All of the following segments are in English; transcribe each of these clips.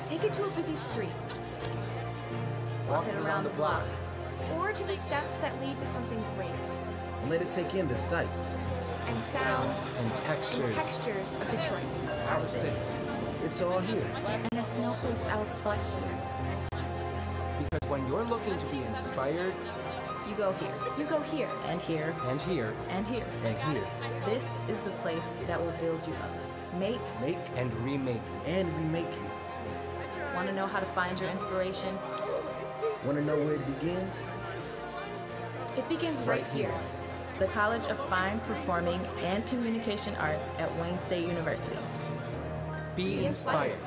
Take it to a busy street. Walk it around the block. Or to the steps that lead to something great. And let it take in the sights. And sounds. And textures. Of Detroit. Our city. It's all here. And it's no place else but here. Because when you're looking to be inspired, you go here. You go here. And here. And here. And here. And here. This is the place that will build you up. Make. And remake. And remake you. Want to know how to find your inspiration? Want to know where it begins? It begins right here. The College of Fine Performing and Communication Arts at Wayne State University. Be inspired.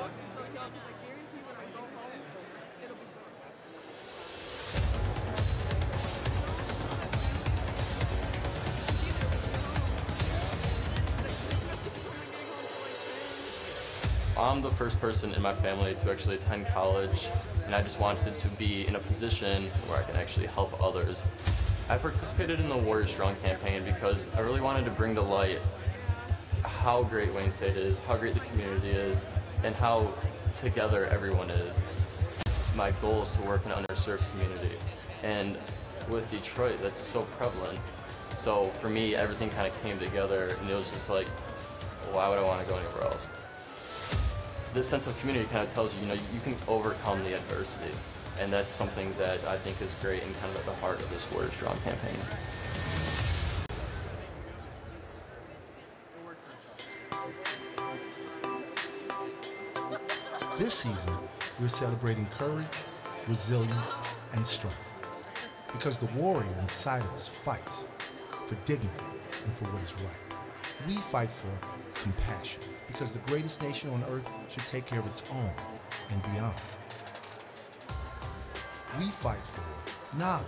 I'm the first person in my family to actually attend college, and I just wanted to be in a position where I can actually help others. I participated in the Warrior Strong campaign because I really wanted to bring to light how great Wayne State is, how great the community is, and how together everyone is. My goal is to work in an underserved community, and with Detroit, that's so prevalent. So for me, everything kind of came together, and it was just like, why would I want to go anywhere else? This sense of community kind of tells you, you can overcome the adversity. And that's something that I think is great and kind of at the heart of this Warrior Strong campaign. This season, we're celebrating courage, resilience, and strength. Because the warrior inside of us fights for dignity and for what is right. We fight for compassion, because the greatest nation on earth should take care of its own and beyond. We fight for knowledge.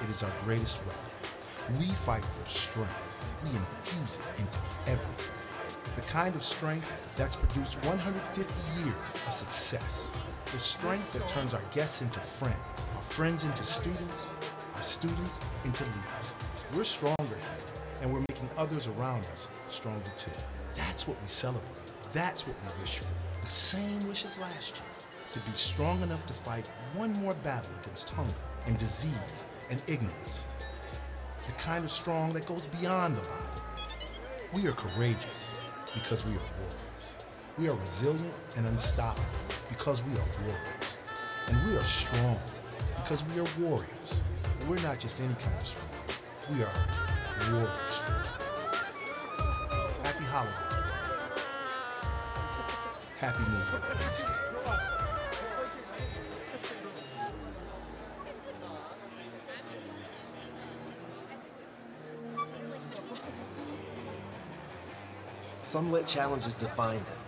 It is our greatest weapon. We fight for strength. We infuse it into everything. The kind of strength that's produced 150 years of success. The strength that turns our guests into friends, our friends into students, our students into leaders. We're stronger here, and we're making others around us stronger too. That's what we celebrate. That's what we wish for. The same wish as last year. To be strong enough to fight one more battle against hunger and disease and ignorance. The kind of strong that goes beyond the body. We are courageous because we are warriors. We are resilient and unstoppable because we are warriors. And we are strong because we are warriors. And we're not just any kind of strong. We are warrior strong. Happy holidays. Happy New Year, Wayne State. Some let challenges define them.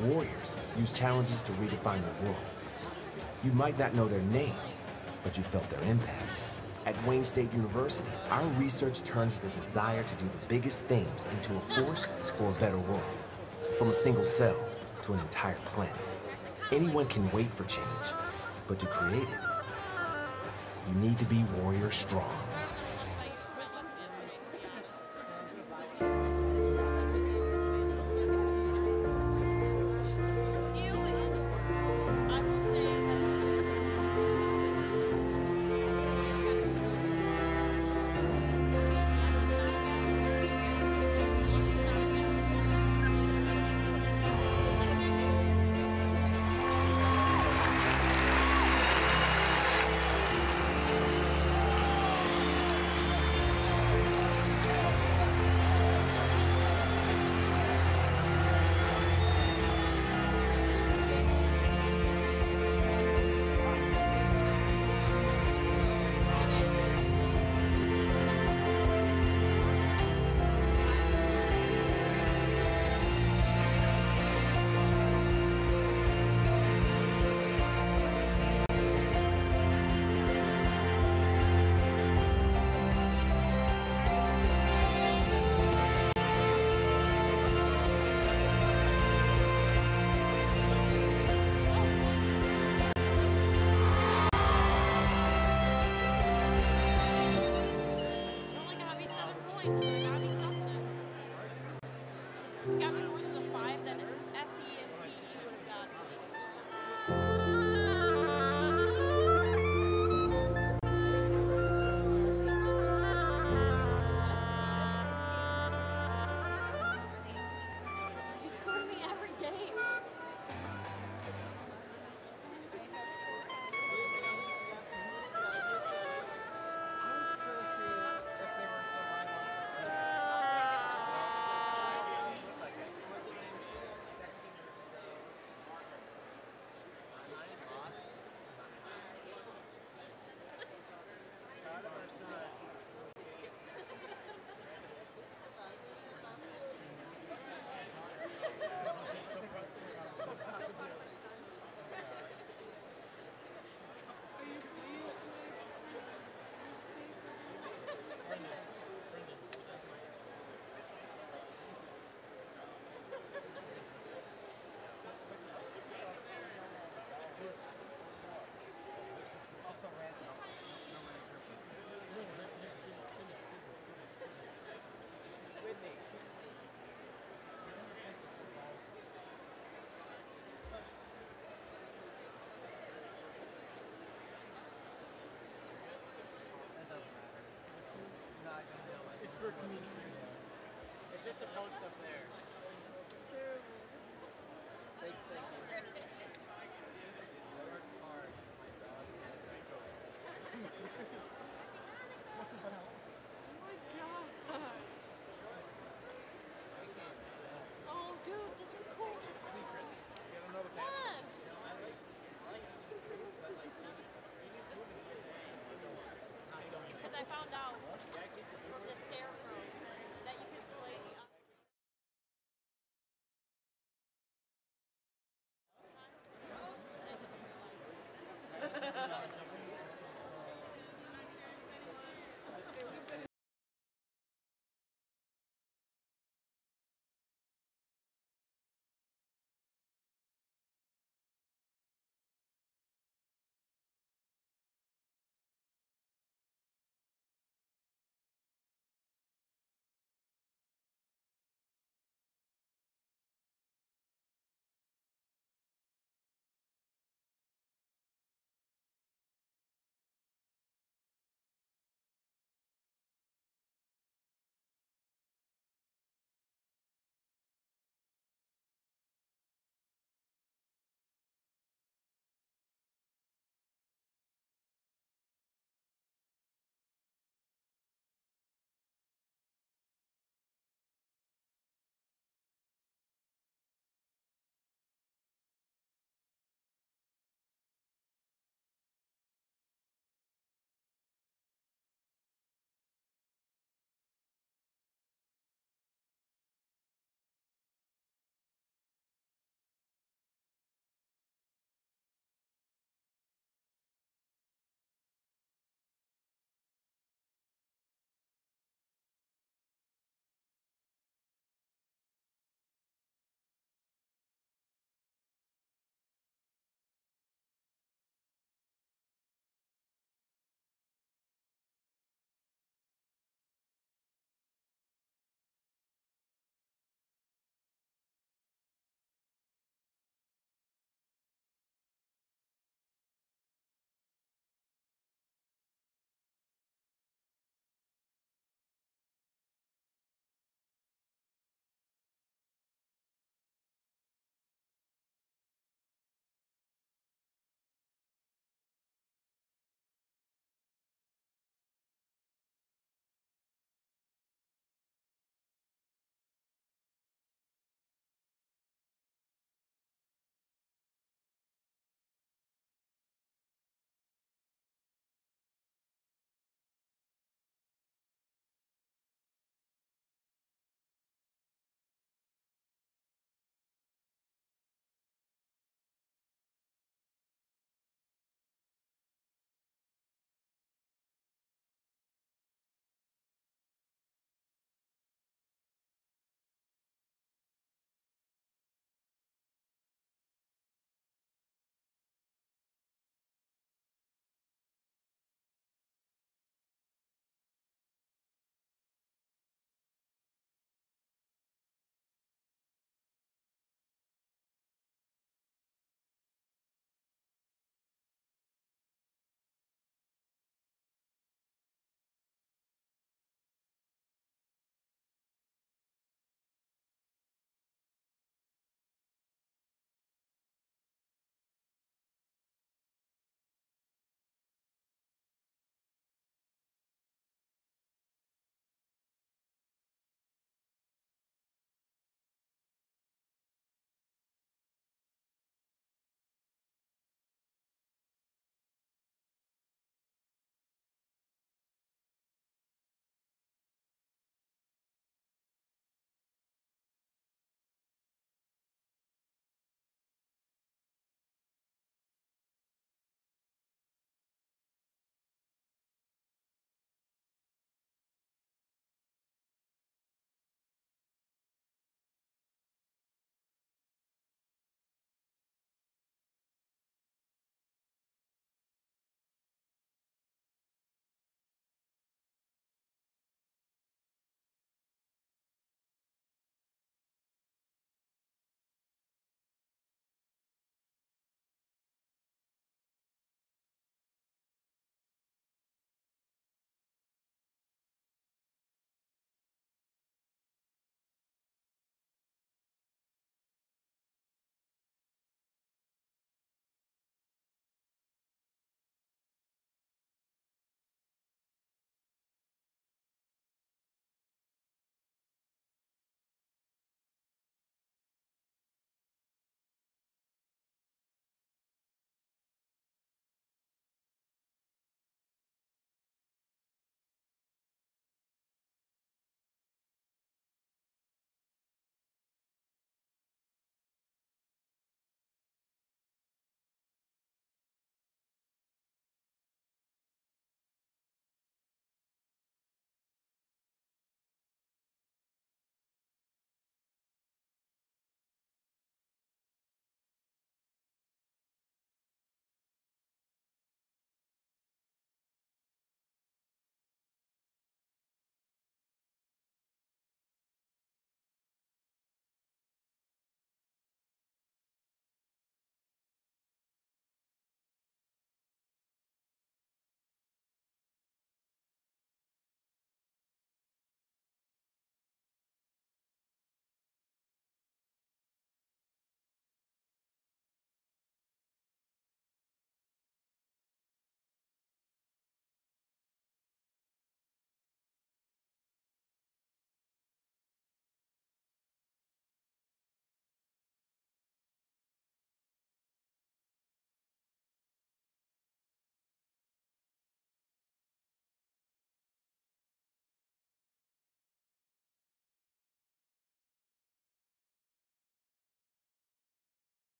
Warriors use challenges to redefine the world. You might not know their names, but you felt their impact. At Wayne State University, our research turns the desire to do the biggest things into a force for a better world. From a single cell to an entire planet. Anyone can wait for change, but to create it, you need to be warrior strong. Got me more than a 5, then FE and PE would have got It's just a post up there. Thank you. Work hard. Oh, dude, this is cool. It's a secret. Get another Yes. Because I found out from the scarecrow that you can play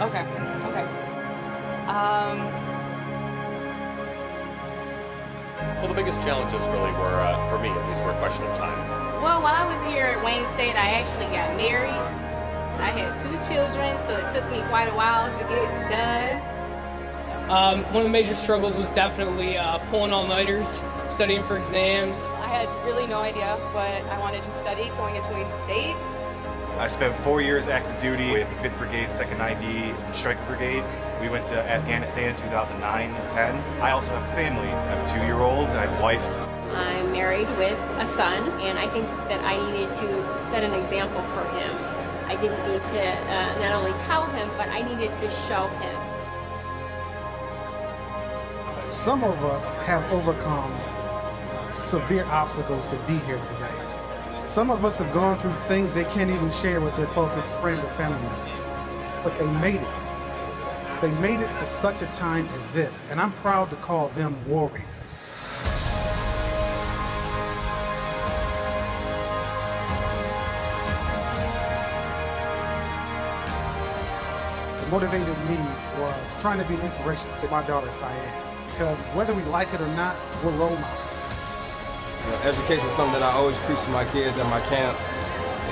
Okay. Okay. Well, the biggest challenges really were, for me at least, were a question of time. Well, while I was here at Wayne State, I actually got married. I had 2 children, so it took me quite a while to get done. One of the major struggles was definitely pulling all-nighters, studying for exams. I had really no idea what I wanted to study going into Wayne State. I spent 4 years active duty with the 5th Brigade, 2nd ID Striker Brigade. We went to Afghanistan in 2009 and 10. I also have a family. I have a 2-year-old, I have a wife. I'm married with a son, and I think that I needed to set an example for him. I didn't need to not only tell him, but I needed to show him. Some of us have overcome severe obstacles to be here today. Some of us have gone through things they can't even share with their closest friend or family member. But they made it. They made it for such a time as this, and I'm proud to call them warriors. What motivated me was trying to be an inspiration to my daughter, Cyan. Because whether we like it or not, we're role models. Education is something that I always preach to my kids at my camps.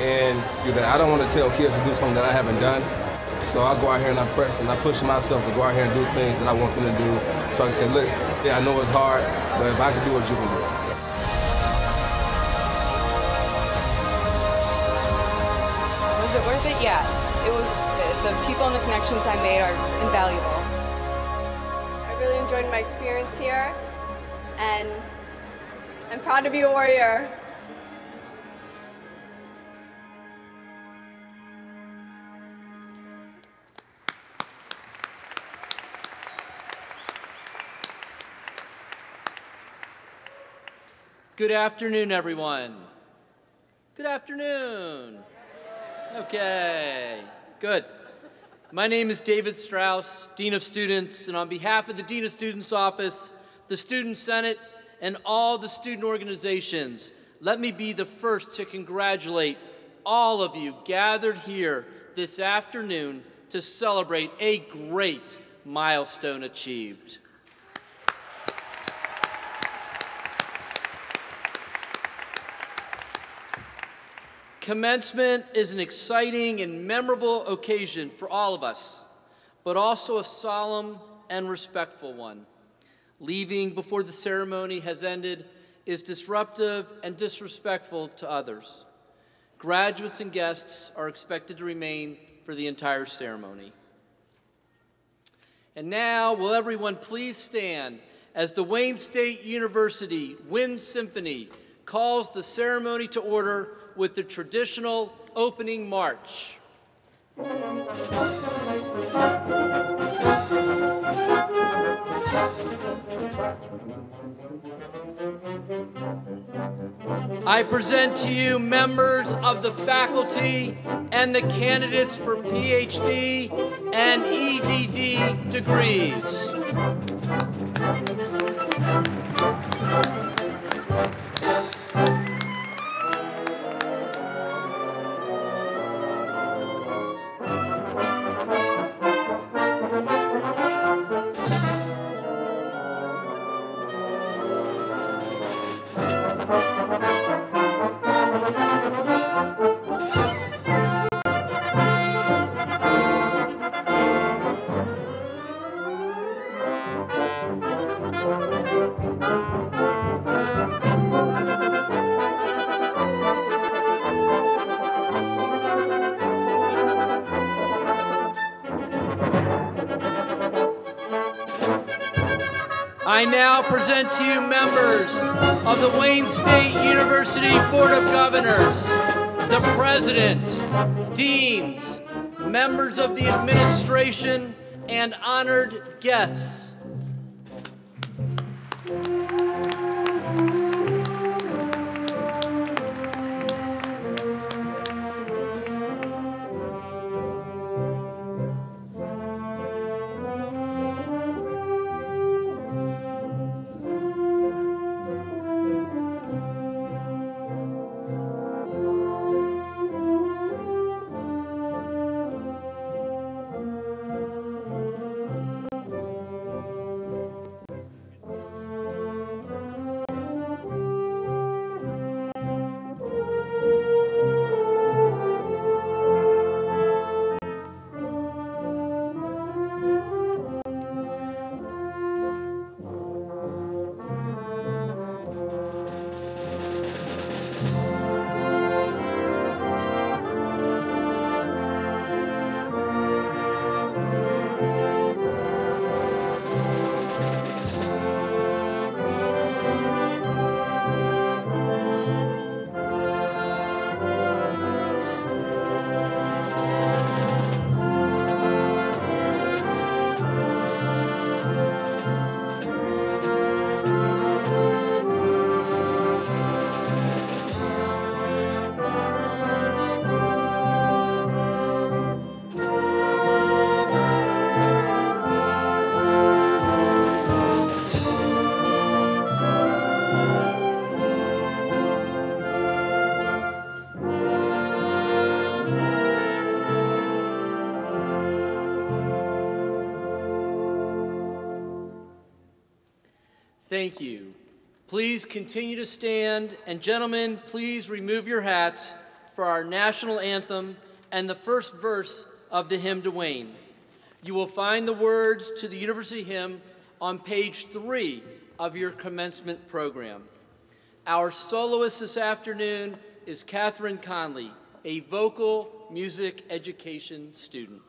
And I don't want to tell kids to do something that I haven't done. So I go out here and I press and I push myself to go out here and do things that I want them to do. So I can say, look, yeah, I know it's hard, but if I can do it, you can do it. Was it worth it? Yeah. It was. The people and the connections I made are invaluable. I really enjoyed my experience here, and I'm proud to be a warrior. Good afternoon, everyone. Good afternoon. Okay, good. My name is David Strauss, Dean of Students, and on behalf of the Dean of Students Office, the Student Senate, and all the student organizations, let me be the first to congratulate all of you gathered here this afternoon to celebrate a great milestone achieved. Commencement is an exciting and memorable occasion for all of us, but also a solemn and respectful one. Leaving before the ceremony has ended is disruptive and disrespectful to others. Graduates and guests are expected to remain for the entire ceremony. And now, will everyone please stand as the Wayne State University Wind Symphony calls the ceremony to order with the traditional opening march. I present to you members of the faculty and the candidates for PhD and EDD degrees. I now present to you members of the Wayne State University Board of Governors, the President, Deans, members of the administration, and honored guests. Thank you. Please continue to stand, and gentlemen, please remove your hats for our national anthem and the first verse of the hymn to Wayne. You will find the words to the University hymn on page 3 of your commencement program. Our soloist this afternoon is Catherine Conley, a vocal music education student.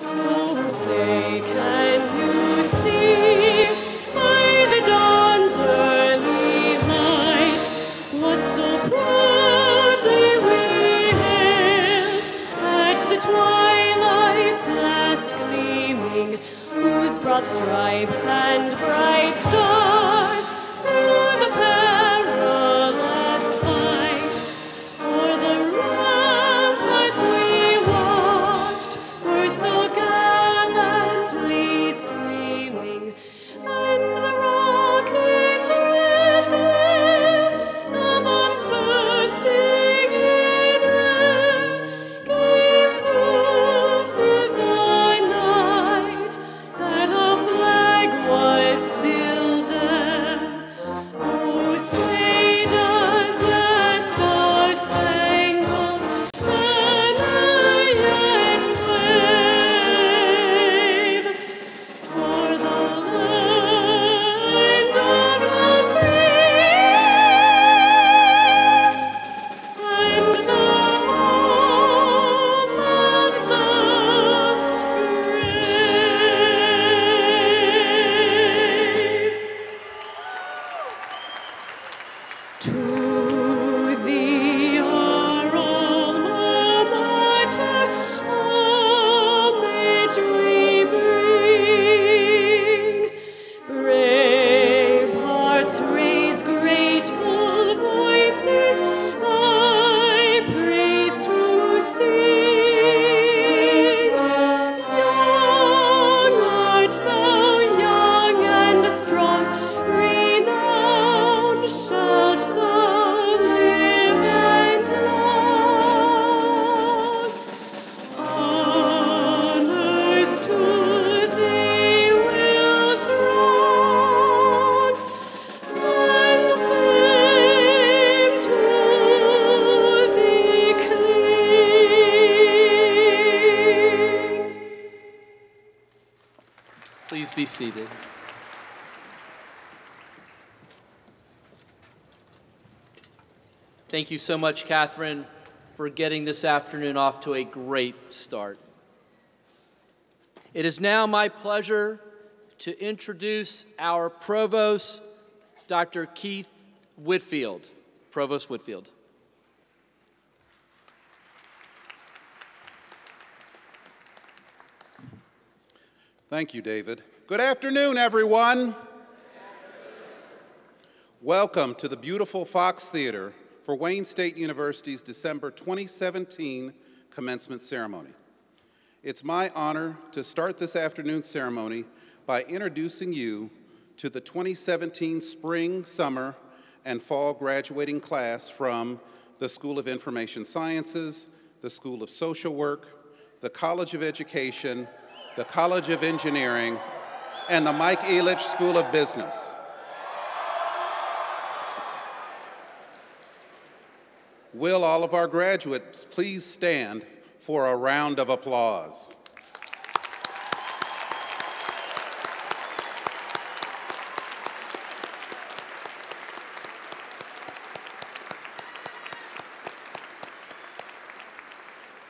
Oh, say, can you see by the dawn's early light what so proudly we hailed at the twilight's last gleaming, whose broad stripes and bright stars through the perilous fight o'er the ramparts we watched were so gallantly streaming, and the rockets' red glare, the bombs bursting in air, gave proof through the night that our flag was still there. Oh, say does that star-spangled banner yet wave o'er the land of the free and the home of the brave? To thee, our alma mater, homage we bring. Brave hearts raise grateful voices, thy praise to sing. Young art thou, young and strong, renowned shalt thou live and long. Honors to thee will throng, and fame to thee cling. Please be seated. Thank you so much, Catherine, for getting this afternoon off to a great start. It is now my pleasure to introduce our Provost, Dr. Keith Whitfield. Provost Whitfield. Thank you, David. Good afternoon, everyone. Welcome to the beautiful Fox Theater for Wayne State University's December 2017 commencement ceremony. It's my honor to start this afternoon's ceremony by introducing you to the 2017 spring, summer, and fall graduating class from the School of Information Sciences, the School of Social Work, the College of Education, the College of Engineering, and the Mike Ilitch School of Business. Will all of our graduates please stand for a round of applause?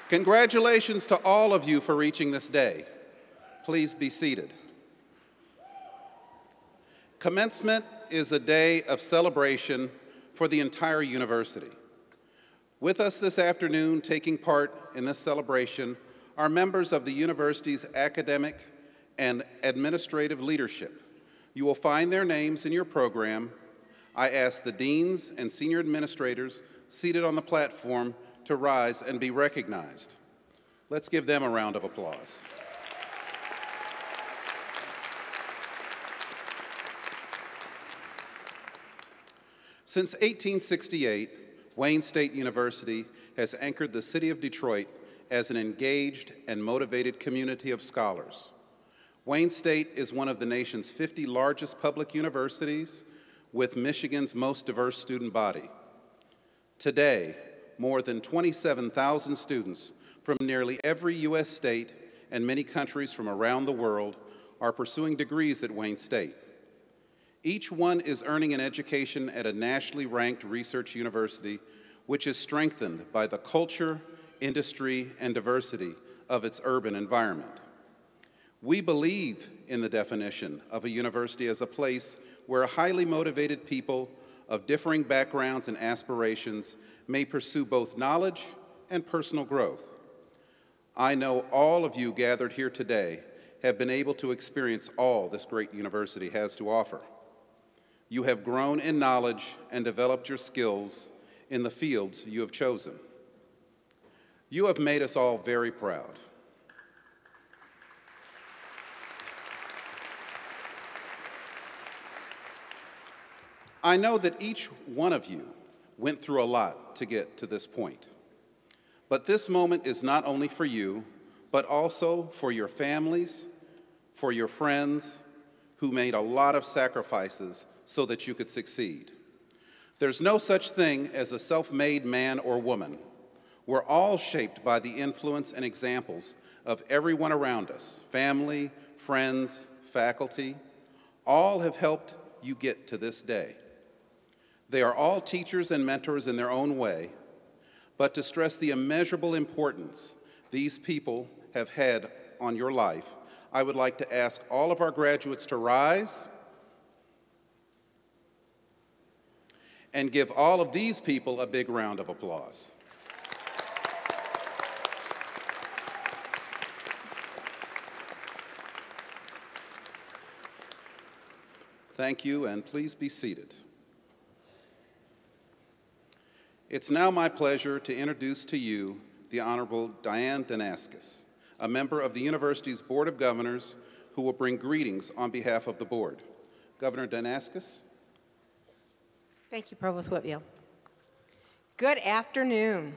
Congratulations to all of you for reaching this day. Please be seated. Commencement is a day of celebration for the entire university. With us this afternoon, taking part in this celebration, are members of the university's academic and administrative leadership. You will find their names in your program. I ask the deans and senior administrators seated on the platform to rise and be recognized. Let's give them a round of applause. Since 1868, Wayne State University has anchored the city of Detroit as an engaged and motivated community of scholars. Wayne State is one of the nation's 50 largest public universities with Michigan's most diverse student body. Today, more than 27,000 students from nearly every U.S. state and many countries from around the world are pursuing degrees at Wayne State. Each one is earning an education at a nationally ranked research university, which is strengthened by the culture, industry, and diversity of its urban environment. We believe in the definition of a university as a place where highly motivated people of differing backgrounds and aspirations may pursue both knowledge and personal growth. I know all of you gathered here today have been able to experience all this great university has to offer. You have grown in knowledge and developed your skills in the fields you have chosen. You have made us all very proud. I know that each one of you went through a lot to get to this point. But this moment is not only for you, but also for your families, for your friends who made a lot of sacrifices so that you could succeed. There's no such thing as a self-made man or woman. We're all shaped by the influence and examples of everyone around us, family, friends, faculty. All have helped you get to this day. They are all teachers and mentors in their own way, but to stress the immeasurable importance these people have had on your life, I would like to ask all of our graduates to rise and give all of these people a big round of applause. Thank you, and please be seated. It's now my pleasure to introduce to you the Honorable Diane Danaskis, a member of the university's Board of Governors who will bring greetings on behalf of the board. Governor Danaskis. Thank you, Provost Whitfield. Good afternoon.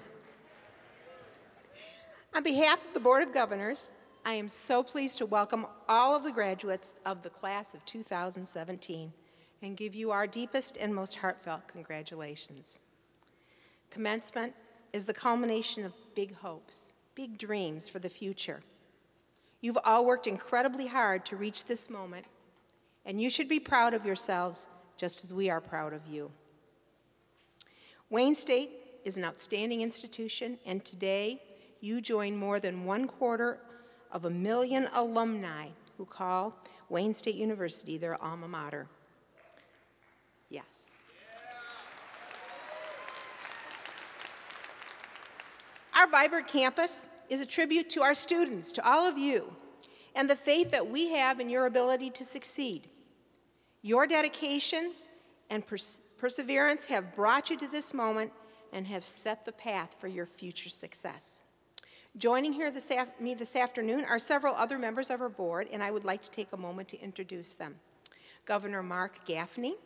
On behalf of the Board of Governors, I am so pleased to welcome all of the graduates of the class of 2017 and give you our deepest and most heartfelt congratulations. Commencement is the culmination of big hopes, big dreams for the future. You've all worked incredibly hard to reach this moment, and you should be proud of yourselves just as we are proud of you. Wayne State is an outstanding institution, and today you join more than 250,000 alumni who call Wayne State University their alma mater. Yes. Our vibrant campus is a tribute to our students, to all of you, and the faith that we have in your ability to succeed. Your dedication and perseverance have brought you to this moment and have set the path for your future success. Joining here me this afternoon are several other members of our board, and I would like to take a moment to introduce them. Governor Mark Gaffney,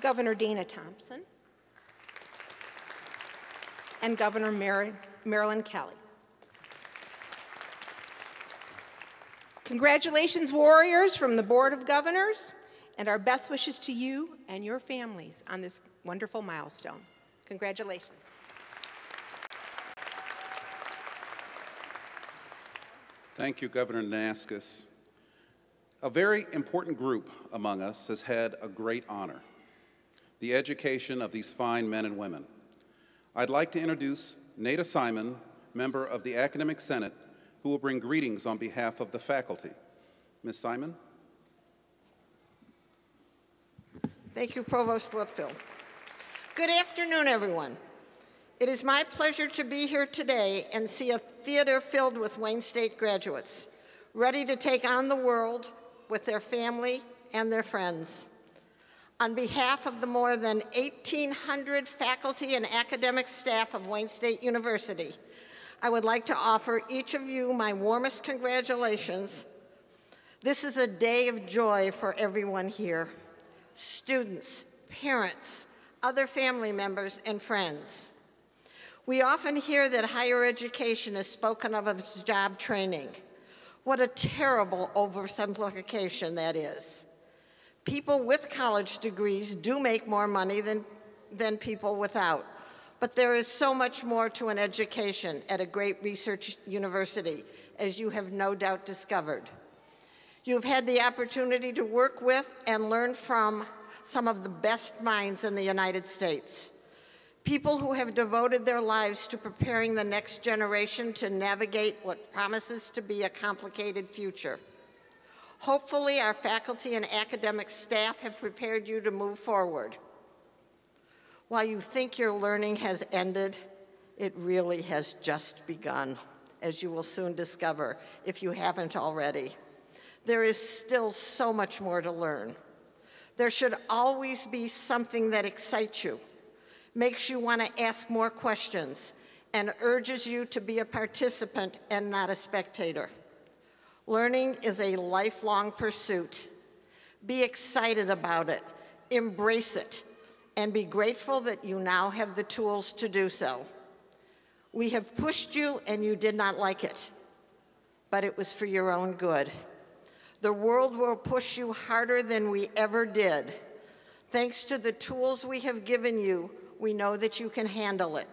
Governor Dana Thompson, and Governor Marilyn Kelly. Congratulations, warriors, from the Board of Governors, and our best wishes to you and your families on this wonderful milestone. Congratulations. Thank you, Governor Danaskis. A very important group among us has had a great honor, the education of these fine men and women. I'd like to introduce Nada Simon, member of the Academic Senate, who will bring greetings on behalf of the faculty. Ms. Simon. Thank you, Provost Whitfield. Good afternoon, everyone. It is my pleasure to be here today and see a theater filled with Wayne State graduates, ready to take on the world with their family and their friends. On behalf of the more than 1,800 faculty and academic staff of Wayne State University, I would like to offer each of you my warmest congratulations. This is a day of joy for everyone here, students, parents, other family members, and friends. We often hear that higher education is spoken of as job training. What a terrible oversimplification that is. People with college degrees do make more money than people without, but there is so much more to an education at a great research university, as you have no doubt discovered. You've had the opportunity to work with and learn from some of the best minds in the United States. People who have devoted their lives to preparing the next generation to navigate what promises to be a complicated future. Hopefully, our faculty and academic staff have prepared you to move forward. While you think your learning has ended, it really has just begun, as you will soon discover if you haven't already. There is still so much more to learn. There should always be something that excites you, makes you want to ask more questions, and urges you to be a participant and not a spectator. Learning is a lifelong pursuit. Be excited about it, embrace it, and be grateful that you now have the tools to do so. We have pushed you and you did not like it, but it was for your own good. The world will push you harder than we ever did. Thanks to the tools we have given you, we know that you can handle it.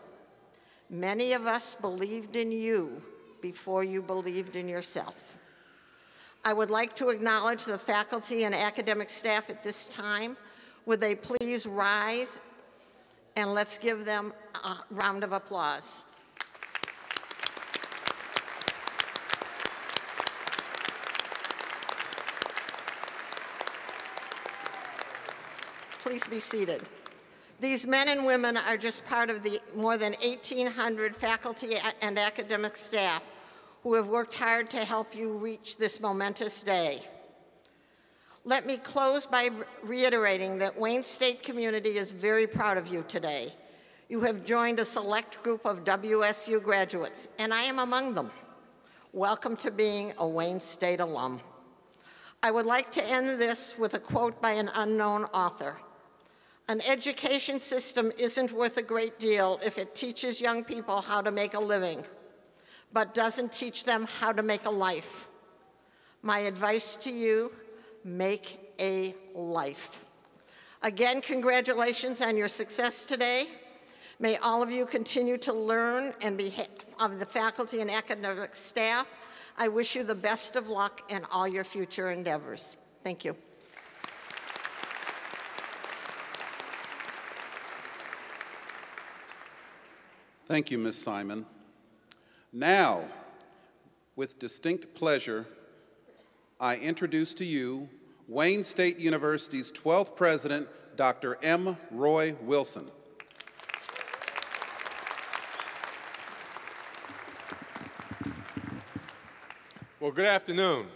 Many of us believed in you before you believed in yourself. I would like to acknowledge the faculty and academic staff at this time. Would they please rise, and let's give them a round of applause. Please be seated. These men and women are just part of the more than 1,800 faculty and academic staff who have worked hard to help you reach this momentous day. Let me close by reiterating that Wayne State community is very proud of you today. You have joined a select group of WSU graduates, and I am among them. Welcome to being a Wayne State alum. I would like to end this with a quote by an unknown author. An education system isn't worth a great deal if it teaches young people how to make a living, but doesn't teach them how to make a life. My advice to you, make a life. Again, congratulations on your success today. May all of you continue to learn, and on behalf of the faculty and academic staff, I wish you the best of luck in all your future endeavors. Thank you. Thank you, Ms. Simon. Now, with distinct pleasure, I introduce to you Wayne State University's 12th president, Dr. M. Roy Wilson. Well, good afternoon.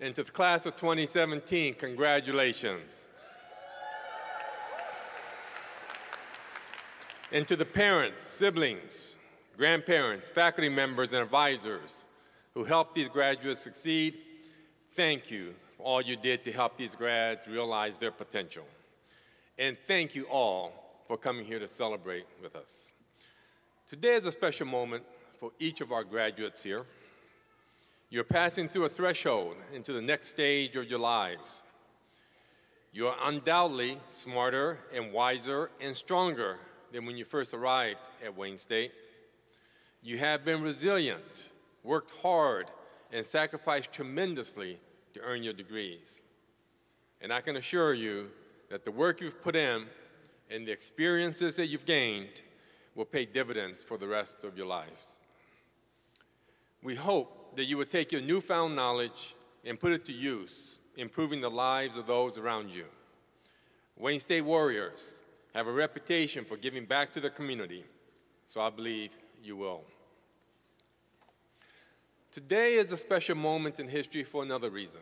And to the class of 2017, congratulations. And to the parents, siblings, grandparents, faculty members, and advisors who helped these graduates succeed, thank you for all you did to help these grads realize their potential. And thank you all for coming here to celebrate with us. Today is a special moment for each of our graduates here. You're passing through a threshold into the next stage of your lives. You are undoubtedly smarter and wiser and stronger than when you first arrived at Wayne State. You have been resilient, worked hard, and sacrificed tremendously to earn your degrees. And I can assure you that the work you've put in and the experiences that you've gained will pay dividends for the rest of your lives. We hope that you will take your newfound knowledge and put it to use, improving the lives of those around you. Wayne State Warriors have a reputation for giving back to the community, so I believe you will. Today is a special moment in history for another reason.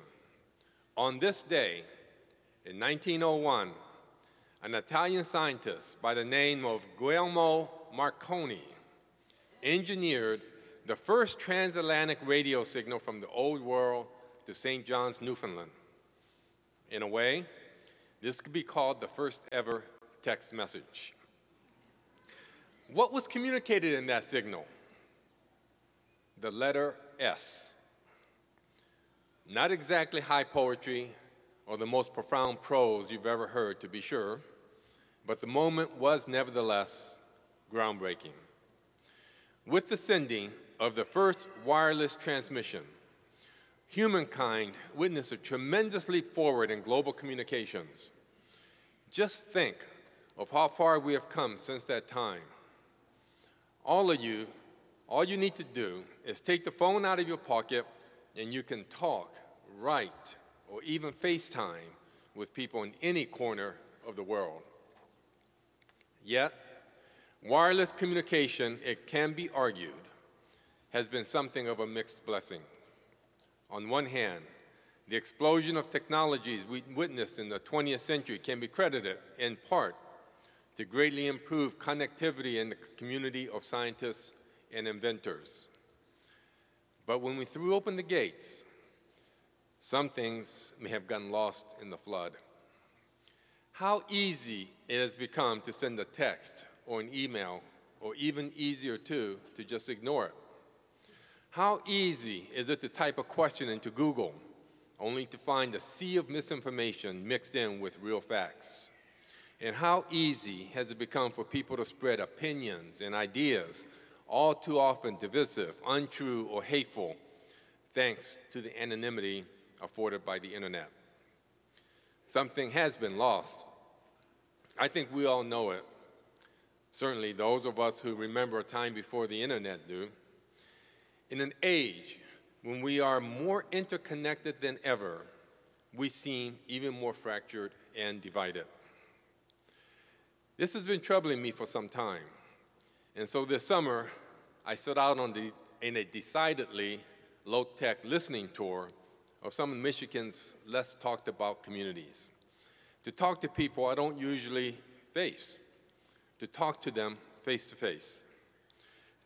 On this day, in 1901, an Italian scientist by the name of Guglielmo Marconi engineered the first transatlantic radio signal from the Old World to St. John's, Newfoundland. In a way, this could be called the first ever text message. What was communicated in that signal? The letter S. Not exactly high poetry or the most profound prose you've ever heard, to be sure, but the moment was nevertheless groundbreaking. With the sending of the first wireless transmission, humankind witnessed a tremendous leap forward in global communications. Just think of how far we have come since that time. All you need to do is take the phone out of your pocket and you can talk, write, or even FaceTime with people in any corner of the world. Yet, wireless communication, it can be argued, has been something of a mixed blessing. On one hand, the explosion of technologies we witnessed in the 20th century can be credited, in part, to greatly improve connectivity in the community of scientists and inventors. But when we threw open the gates, some things may have gotten lost in the flood. How easy it has become to send a text or an email, or even easier to just ignore it. How easy is it to type a question into Google, only to find a sea of misinformation mixed in with real facts? And how easy has it become for people to spread opinions and ideas, all too often divisive, untrue, or hateful, thanks to the anonymity afforded by the internet? Something has been lost. I think we all know it. Certainly those of us who remember a time before the internet do. In an age when we are more interconnected than ever, we seem even more fractured and divided. This has been troubling me for some time, and so this summer, I set out in a decidedly low-tech listening tour of some of Michigan's less talked about communities, to talk to people I don't usually face, to talk to them face to face,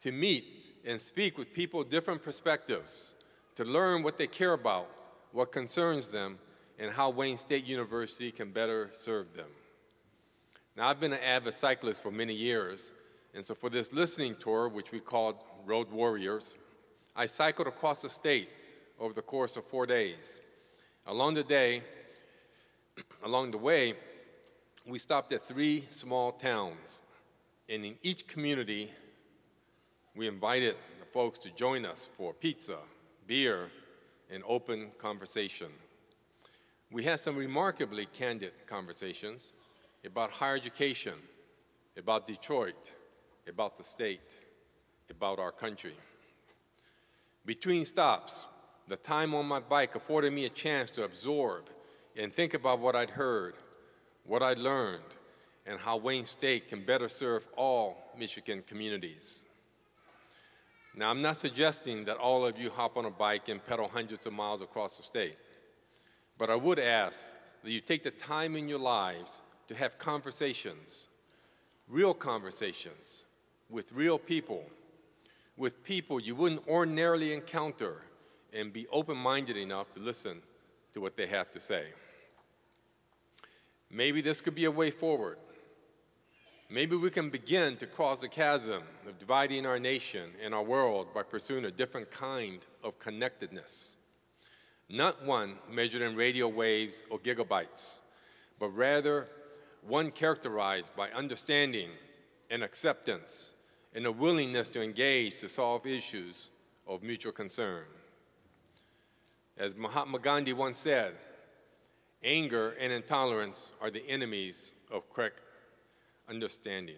to meet and speak with people with different perspectives, to learn what they care about, what concerns them, and how Wayne State University can better serve them. Now, I've been an avid cyclist for many years, and so for this listening tour, which we called Road Warriors, I cycled across the state over the course of 4 days. Along the way, we stopped at 3 small towns, and in each community, we invited the folks to join us for pizza, beer, and open conversation. We had some remarkably candid conversations about higher education, about Detroit, about the state, about our country. Between stops, the time on my bike afforded me a chance to absorb and think about what I'd heard, what I'd learned, and how Wayne State can better serve all Michigan communities. Now, I'm not suggesting that all of you hop on a bike and pedal hundreds of miles across the state, but I would ask that you take the time in your lives to have conversations, real conversations, with real people, with people you wouldn't ordinarily encounter, and be open-minded enough to listen to what they have to say. Maybe this could be a way forward. Maybe we can begin to cross the chasm of dividing our nation and our world by pursuing a different kind of connectedness. Not one measured in radio waves or gigabytes, but rather one characterized by understanding and acceptance and a willingness to engage to solve issues of mutual concern. As Mahatma Gandhi once said, anger and intolerance are the enemies of correct understanding.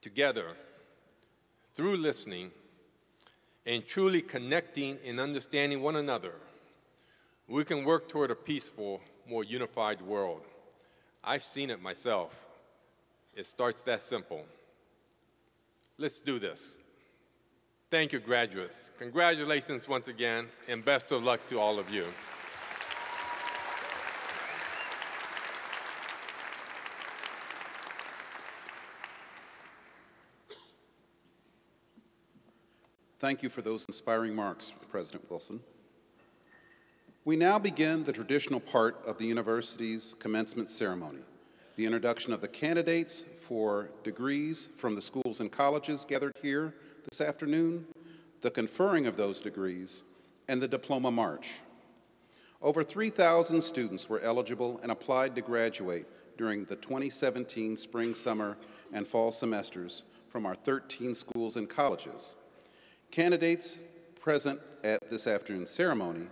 Together, through listening and truly connecting and understanding one another, we can work toward a peaceful, more unified world. I've seen it myself. It starts that simple. Let's do this. Thank you, graduates. Congratulations once again, and best of luck to all of you. Thank you for those inspiring remarks, President Wilson. We now begin the traditional part of the university's commencement ceremony, the introduction of the candidates for degrees from the schools and colleges gathered here this afternoon, the conferring of those degrees, and the diploma march. Over 3,000 students were eligible and applied to graduate during the 2017 spring, summer, and fall semesters from our 13 schools and colleges. Candidates present at this afternoon's ceremony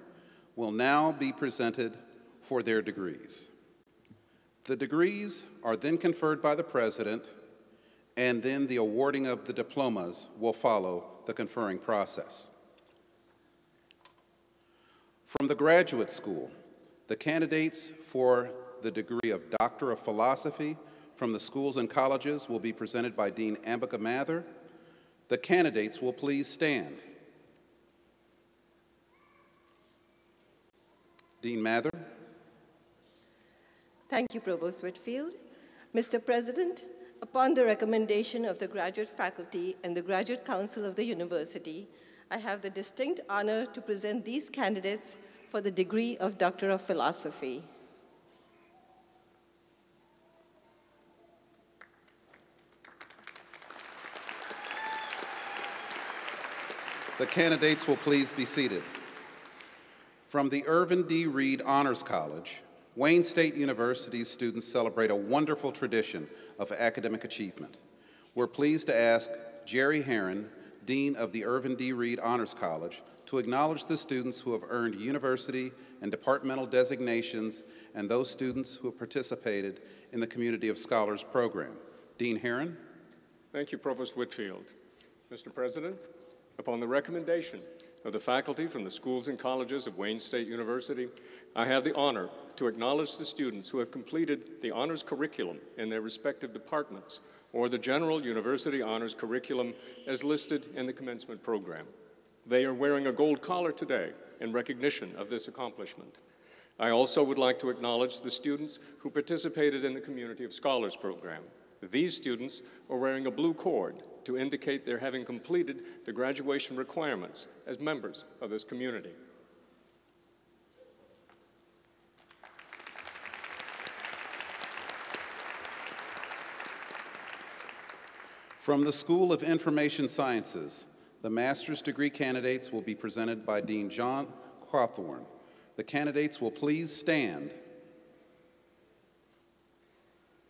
will now be presented for their degrees. The degrees are then conferred by the President, and then the awarding of the diplomas will follow the conferring process. From the graduate school, the candidates for the degree of Doctor of Philosophy from the schools and colleges will be presented by Dean Ambika Mather. The candidates will please stand. Dean Mather. Thank you, Provost Whitfield. Mr. President, upon the recommendation of the graduate faculty and the Graduate Council of the University, I have the distinct honor to present these candidates for the degree of Doctor of Philosophy. The candidates will please be seated. From the Irvin D. Reed Honors College, Wayne State University's students celebrate a wonderful tradition of academic achievement. We're pleased to ask Jerry Herron, Dean of the Irvin D. Reed Honors College, to acknowledge the students who have earned university and departmental designations and those students who have participated in the Community of Scholars program. Dean Herron. Thank you, Provost Whitfield. Mr. President, upon the recommendation of the faculty from the schools and colleges of Wayne State University, I have the honor to acknowledge the students who have completed the honors curriculum in their respective departments or the general university honors curriculum as listed in the commencement program. They are wearing a gold collar today in recognition of this accomplishment. I also would like to acknowledge the students who participated in the Community of Scholars program. These students are wearing a blue cord to indicate they're having completed the graduation requirements as members of this community. From the School of Information Sciences, the master's degree candidates will be presented by Dean John Cawthorn. The candidates will please stand.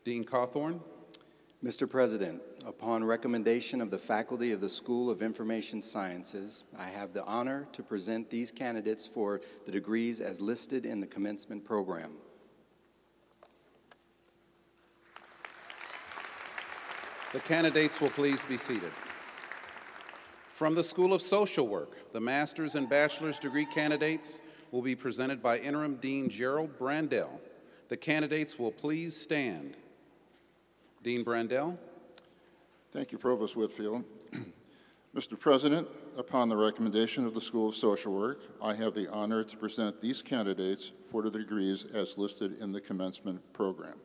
Dean Cawthorn. Mr. President, upon recommendation of the faculty of the School of Information Sciences, I have the honor to present these candidates for the degrees as listed in the commencement program. The candidates will please be seated. From the School of Social Work, the master's and bachelor's degree candidates will be presented by Interim Dean Gerald Brandell. The candidates will please stand. Dean Brandell. Thank you, Provost Whitfield. Mr. President, upon the recommendation of the School of Social Work, I have the honor to present these candidates for the degrees as listed in the commencement program.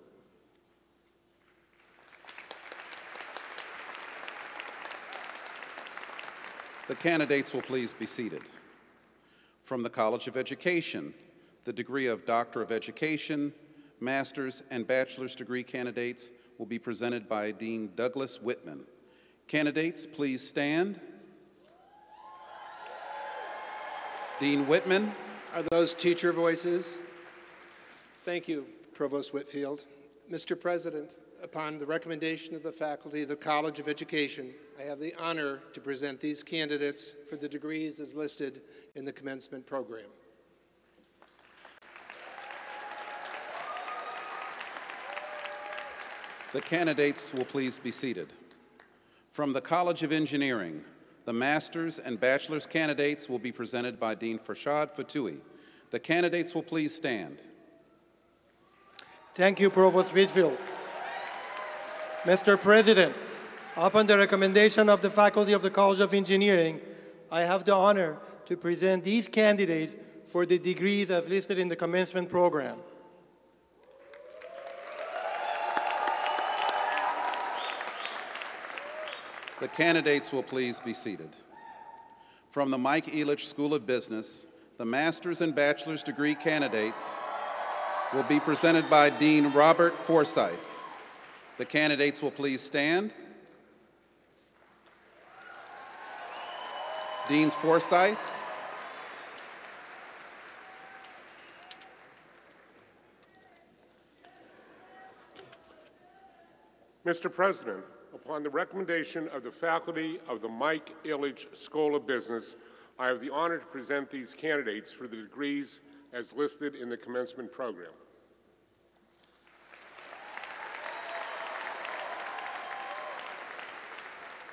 The candidates will please be seated. From the College of Education, the degree of Doctor of Education, master's, and bachelor's degree candidates will be presented by Dean Douglas Whitman. Candidates, please stand. Dean Whitman. Are those teacher voices? Thank you, Provost Whitfield. Mr. President, upon the recommendation of the faculty of the College of Education, I have the honor to present these candidates for the degrees as listed in the commencement program. The candidates will please be seated. From the College of Engineering, the master's and bachelor's candidates will be presented by Dean Farshad Fatui. The candidates will please stand. Thank you, Provost Whitfield. Mr. President, upon the recommendation of the faculty of the College of Engineering, I have the honor to present these candidates for the degrees as listed in the commencement program. The candidates will please be seated. From the Mike Ilitch School of Business, the master's and bachelor's degree candidates will be presented by Dean Robert Forsyth. The candidates will please stand. Deans Forsyth. Mr. President, upon the recommendation of the faculty of the Mike Ilitch School of Business, I have the honor to present these candidates for the degrees as listed in the commencement program.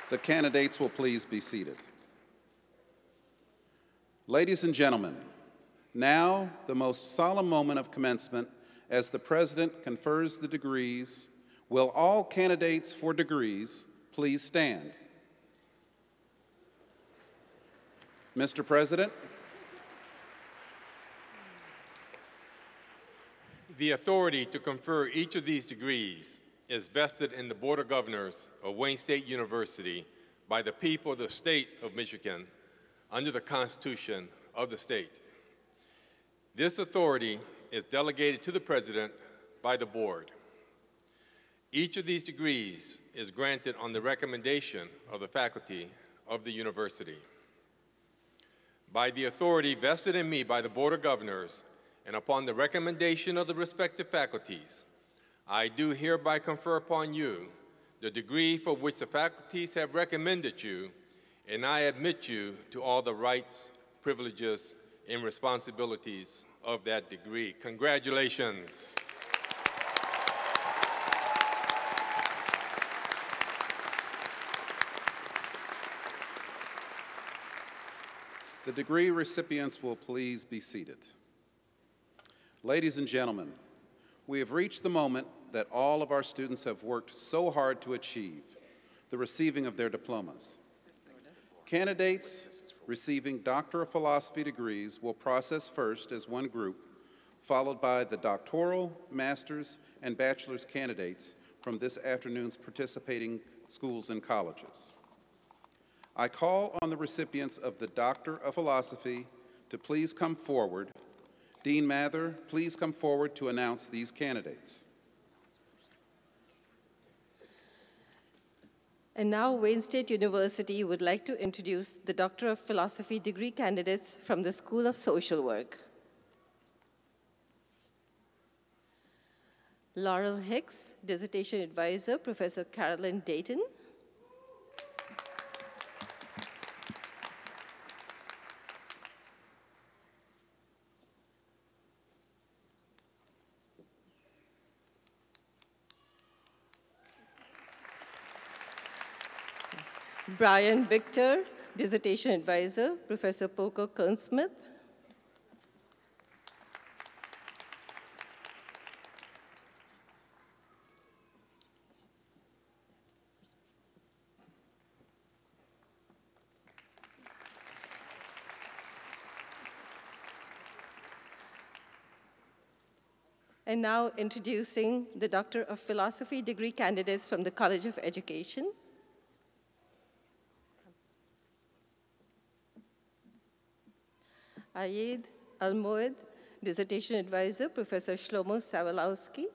The candidates will please be seated. Ladies and gentlemen, now the most solemn moment of commencement as the President confers the degrees. Will all candidates for degrees please stand? Mr. President. The authority to confer each of these degrees is vested in the Board of Governors of Wayne State University by the people of the state of Michigan under the Constitution of the state. This authority is delegated to the President by the Board. Each of these degrees is granted on the recommendation of the faculty of the university. By the authority vested in me by the Board of Governors and upon the recommendation of the respective faculties, I do hereby confer upon you the degree for which the faculties have recommended you, and I admit you to all the rights, privileges, and responsibilities of that degree. Congratulations. The degree recipients will please be seated. Ladies and gentlemen, we have reached the moment that all of our students have worked so hard to achieve, the receiving of their diplomas. Candidates receiving Doctor of Philosophy degrees will process first as one group, followed by the doctoral, master's, and bachelor's candidates from this afternoon's participating schools and colleges. I call on the recipients of the Doctor of Philosophy to please come forward. Dean Mather, please come forward to announce these candidates. And now Wayne State University would like to introduce the Doctor of Philosophy degree candidates from the School of Social Work. Laurel Hicks, Dissertation Advisor, Professor Carolyn Dayton. Brian Victor, Dissertation Advisor, Professor Poco Kern-Smith. And now introducing the Doctor of Philosophy degree candidates from the College of Education. Ayed Almoed, Dissertation Advisor, Professor Shlomo Sawalowski.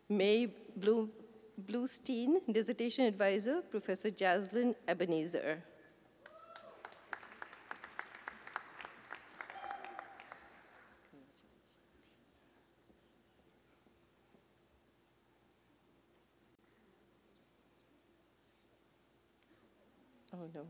May Bluestein, Dissertation Advisor, Professor Jaslyn Ebenezer. Oh, no.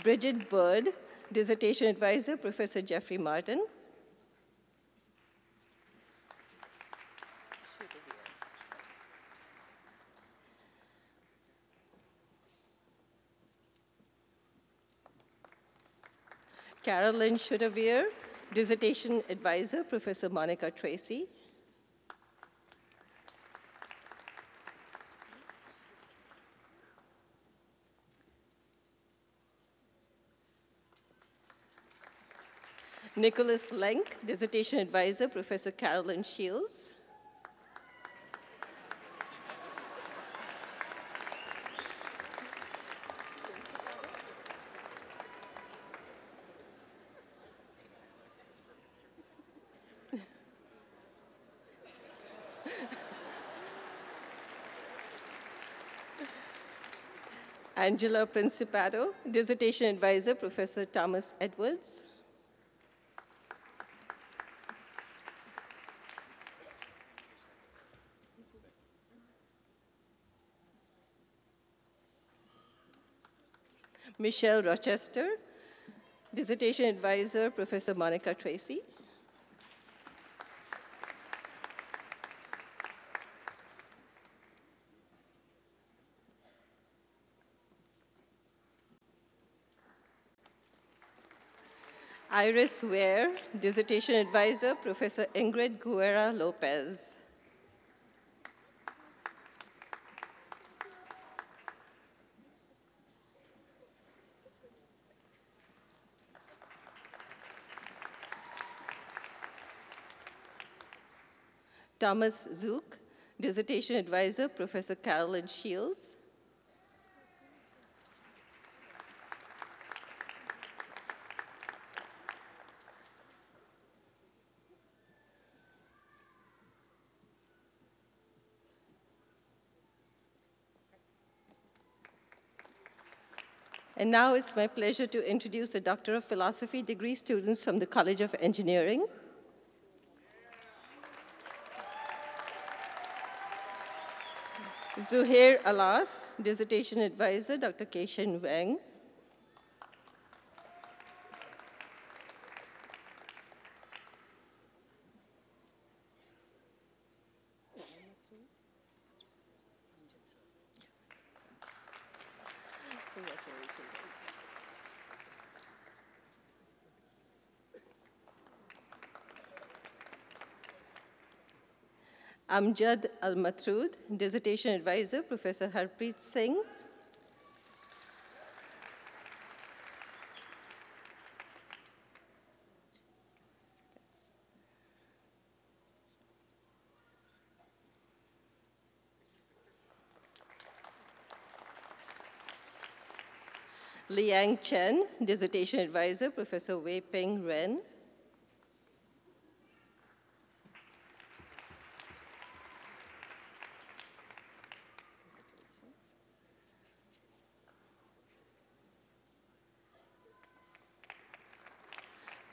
Bridget Bird, Dissertation Advisor, Professor Jeffrey Martin. Carolyn Schudevier, Dissertation Advisor, Professor Monica Tracy. Nicholas Lenk, Dissertation Advisor, Professor Carolyn Shields. Angela Principato, Dissertation Advisor, Professor Thomas Edwards. Michelle Rochester, Dissertation Advisor, Professor Monica Tracy. Iris Ware, Dissertation Advisor, Professor Ingrid Guerra Lopez. Thomas Zook, Dissertation Advisor, Professor Carolyn Shields. And now it's my pleasure to introduce the Doctor of Philosophy degree students from the College of Engineering. Zuhair Alas, Dissertation Advisor, Dr. Keishan Wang. Amjad Al-Matrood, Dissertation Advisor, Professor Harpreet Singh. Liang Chen, Dissertation Advisor, Professor Wei Peng Ren.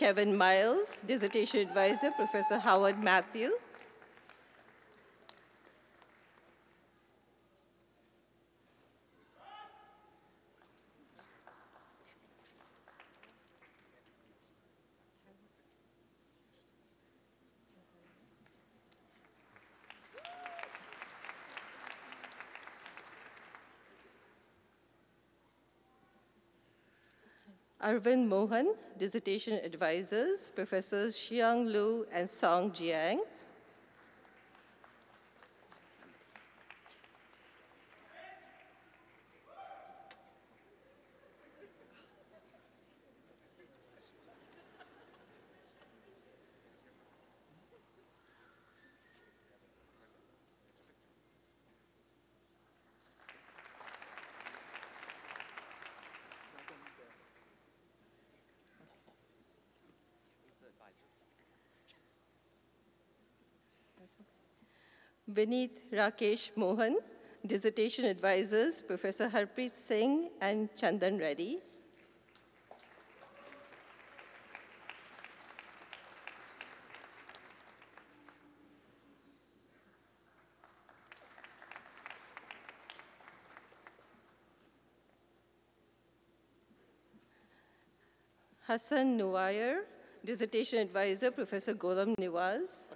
Kevin Miles, Dissertation Advisor, Professor Howard Matthew. Arvind Mohan, Dissertation Advisors, Professors Xiang Lu and Song Jiang. Vineet Rakesh Mohan, Dissertation Advisors, Professor Harpreet Singh and Chandan Reddy. Hassan Nuwayar, Dissertation Advisor, Professor Ghulam Niwaz.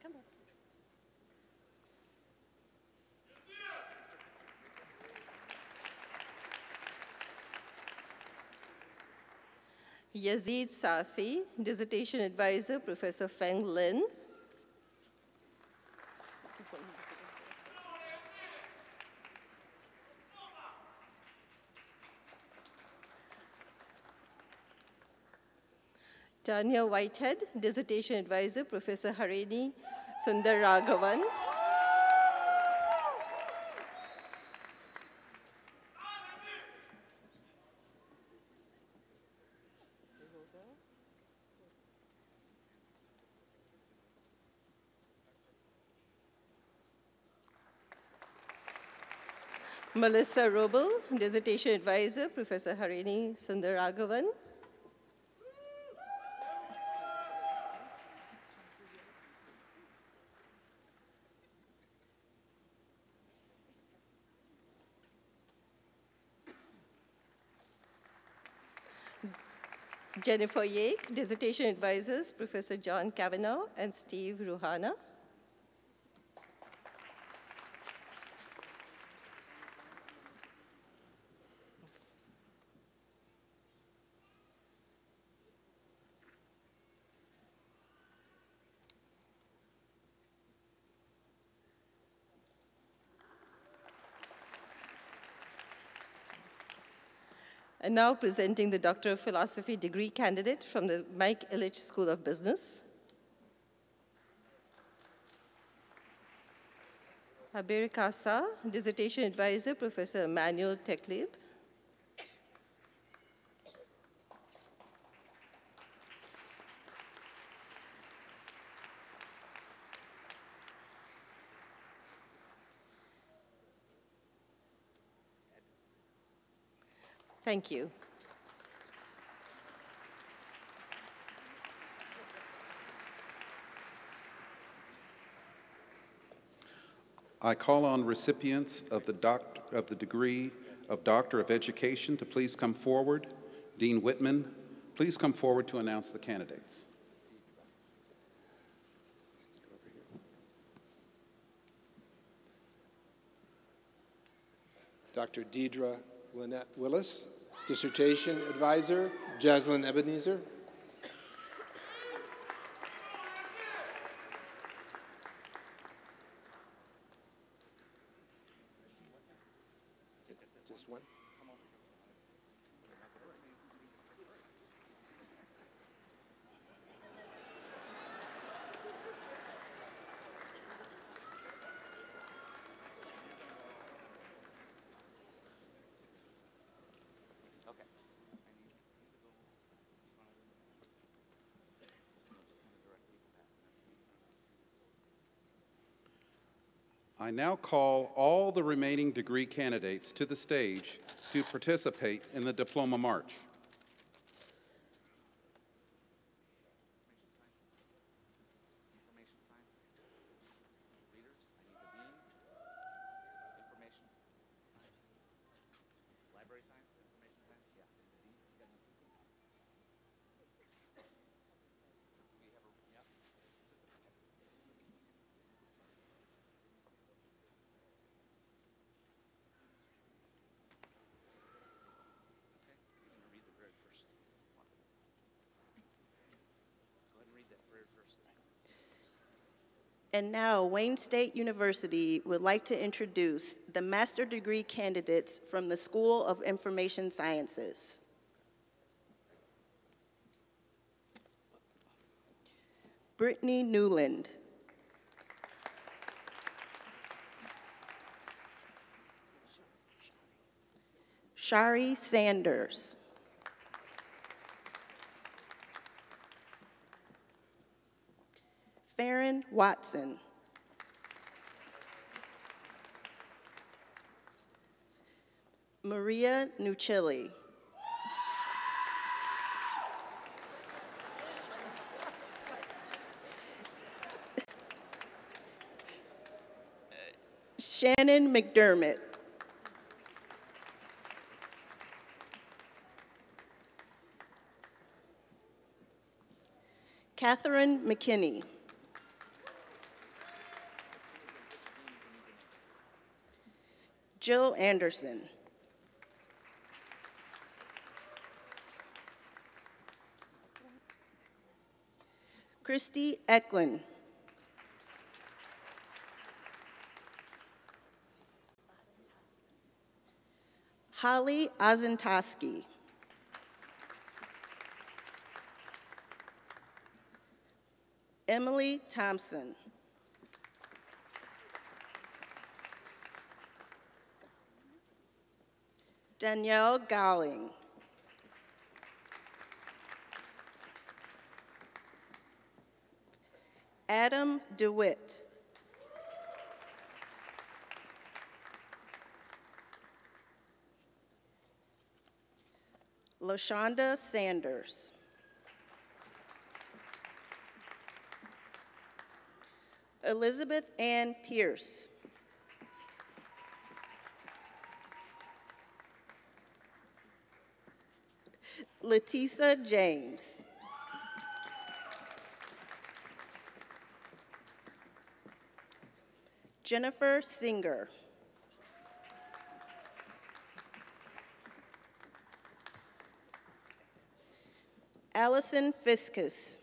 Come. Yazid Sasi, Dissertation Advisor, Professor Feng Lin. Tanya Whitehead, Dissertation Advisor, Professor Harini Sundaragavan. Melissa Robel, Dissertation Advisor, Professor Harini Sundaragavan. Jennifer Yake, Dissertation Advisors, Professor John Cavanaugh and Steve Ruhana. And now presenting the Doctor of Philosophy degree candidate from the Mike Ilitch School of Business. Abir Kasa, Dissertation Advisor, Professor Emmanuel Teklib. Thank you. I call on recipients of the degree of Doctor of Education to please come forward. Dean Whitman, please come forward to announce the candidates. Dr. Deidre Lynette Willis, Dissertation Advisor, Jaslyn Ebenezer. Just one. I now call all the remaining degree candidates to the stage to participate in the Diploma March. And now, Wayne State University would like to introduce the master degree candidates from the School of Information Sciences. Brittany Newland. Shari Sanders. Farron Watson. Maria Nuccelli. Shannon McDermott. Catherine McKinney. Jill Anderson. Christy Eklund. Holly Ozentowski. Emily Thompson. Danielle Gowling. Adam DeWitt. LaShonda Sanders. Elizabeth Ann Pierce. Letisa James. Jennifer Singer. Allison Fiskus.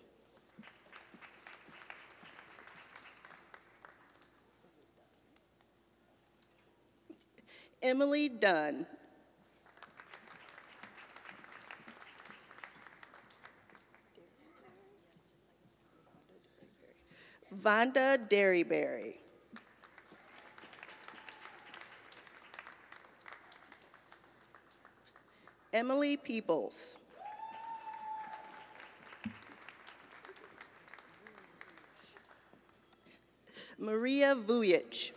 Emily Dunn. Vonda Derryberry. Emily Peoples. Maria Vujic.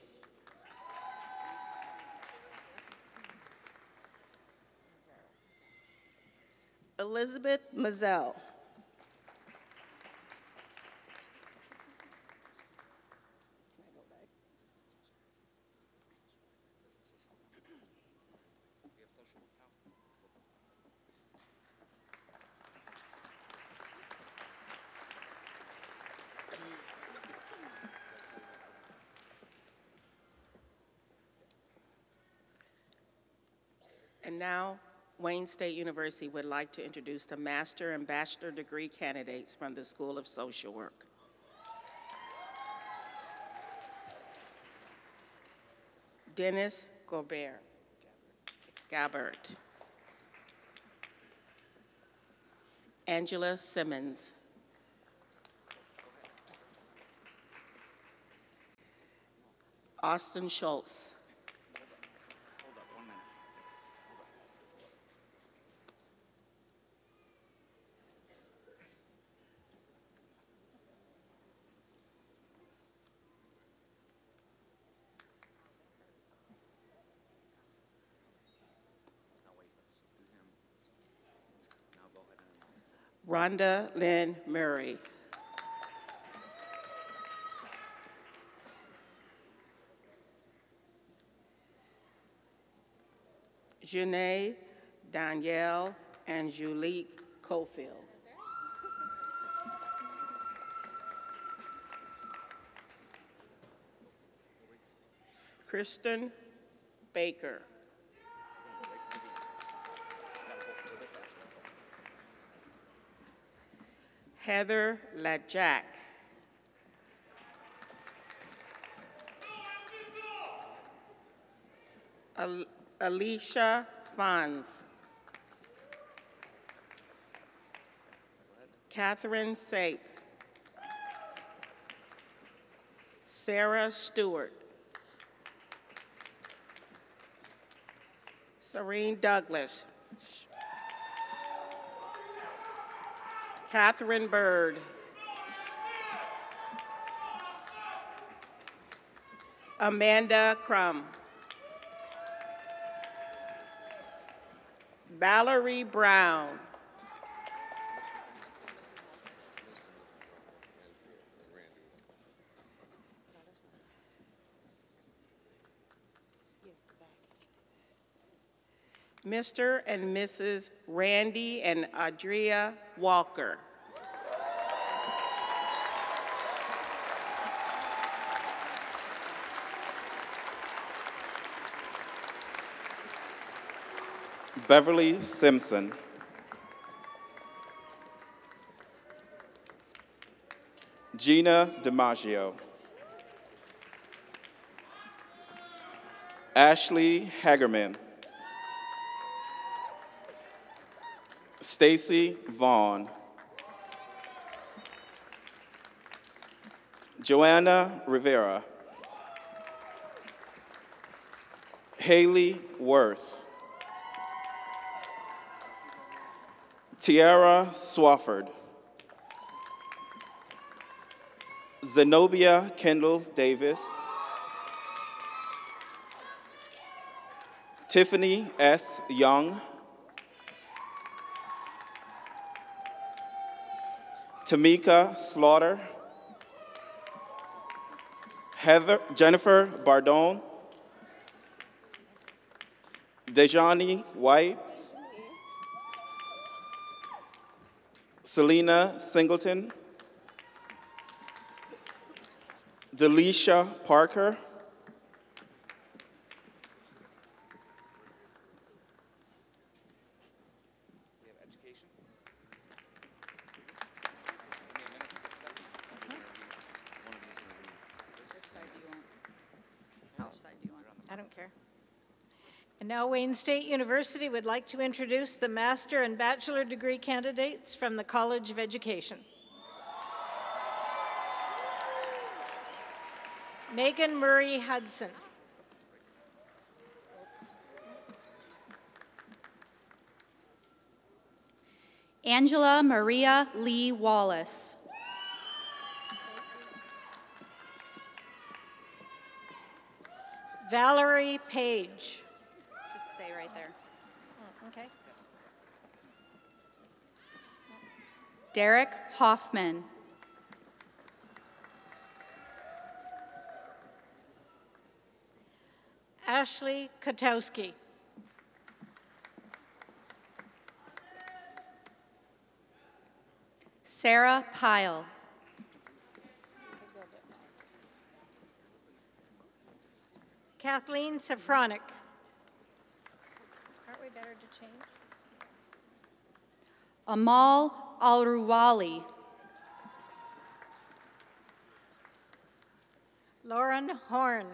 Elizabeth Mazel. And now, Wayne State University would like to introduce the master and bachelor degree candidates from the School of Social Work. Dennis Gabbert. Angela Simmons. Austin Schultz. Rhonda Lynn Murray. Janae Danielle Angelique Cofield. Kristen Baker. Heather LaJack. Alicia Fons. Catherine Sape. Sarah Stewart. Serene Douglas. Catherine Bird. Amanda Crum. Valerie Brown. Mr. and Mrs. Randy and Adria Walker. Beverly Simpson. Gina DiMaggio. Ashley Hagerman. Stacy Vaughn. Joanna Rivera. Haley Worth. Tiara Swafford. Zenobia Kendall Davis. Tiffany S. Young. Tamika Slaughter. Jennifer Bardone. Dejani White. Selena Singleton. Delisha Parker. I don't care. And now Wayne State University would like to introduce the master and bachelor degree candidates from the College of Education. Megan Murray Hudson. Angela Maria Lee Wallace. Valerie Page. Just stay right there. Okay. Derek Hoffman. Ashley Kotowski. Sarah Pyle. Kathleen Safronic. Aren't we better to change? Amal Alruwali. Lauren Horn.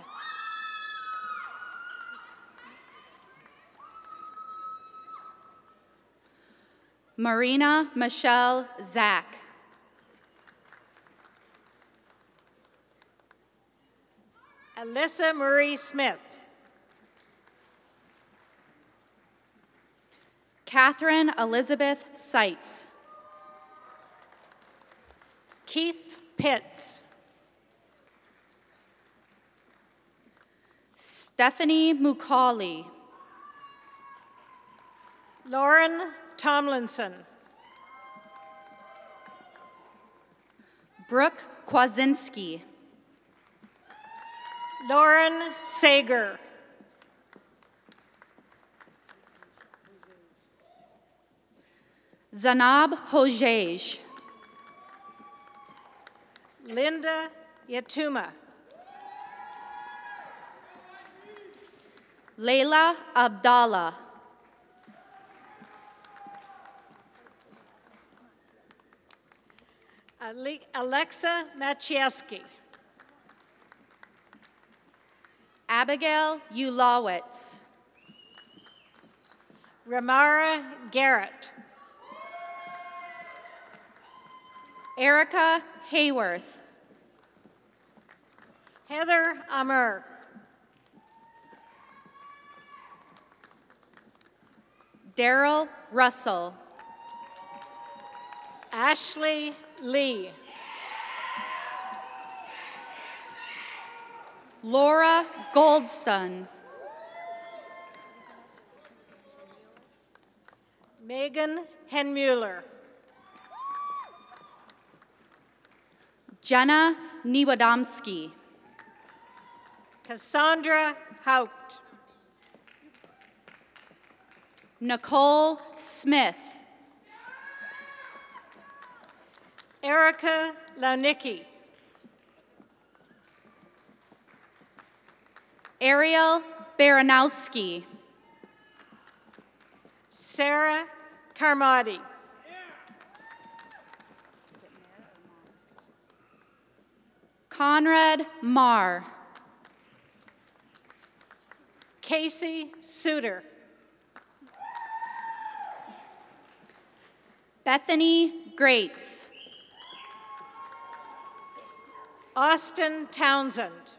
Marina Michelle Zach. Alyssa Marie Smith. Catherine Elizabeth Seitz. Keith Pitts. Stephanie Mukali. Lauren Tomlinson. Brooke Kwasinski. Lauren Sager. Zanab Hojej. Linda Yatuma. Leila Abdallah. Alexa Machieski. Abigail Ulawitz. Ramara Garrett. Erica Hayworth. Heather Amur. Daryl Russell. Ashley Lee. Laura Goldstone. Megan Henmuller. Jenna Niewadomski. Cassandra Haupt. Nicole Smith. Erica Launicki. Ariel Baranowski. Sarah Carmody. Conrad Marr. Casey Suter. Bethany Greats. Austin Townsend.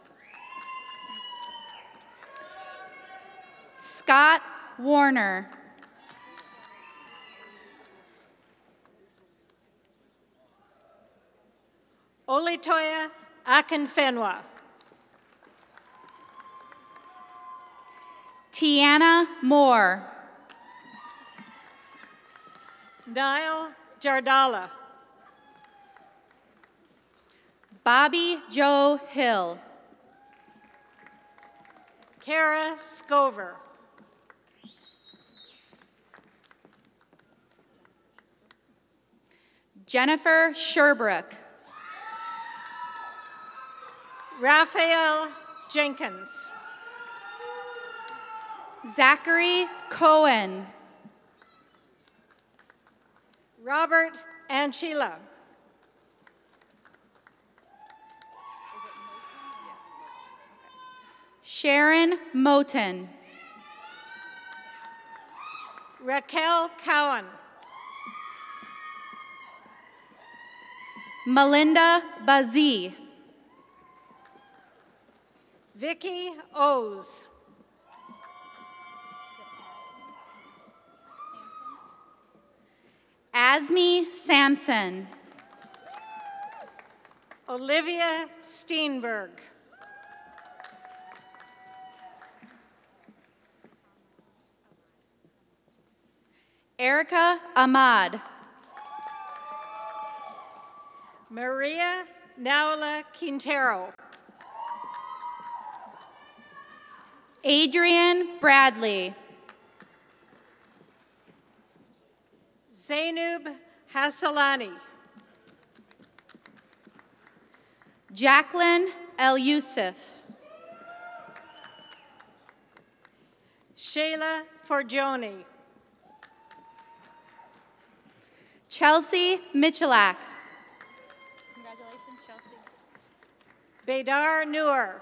Scott Warner. Olitoya Akinfenwa. Tiana Moore. Niall Jardala. Bobby Joe Hill. Kara Scover. Jennifer Sherbrooke. Raphael Jenkins. Zachary Cohen. Robert Anchila. Sharon Moten. Raquel Cowan. Melinda Bazee. Vicky Oz. Asmi Sampson. Olivia Steenberg. Erica Ahmad. Maria Naula Quintero. Adrian Bradley. Zainub Hassalani. Jacqueline El Yusuf. Shayla Forgione. Chelsea Michalak. Congratulations, Chelsea. Bedar Noor.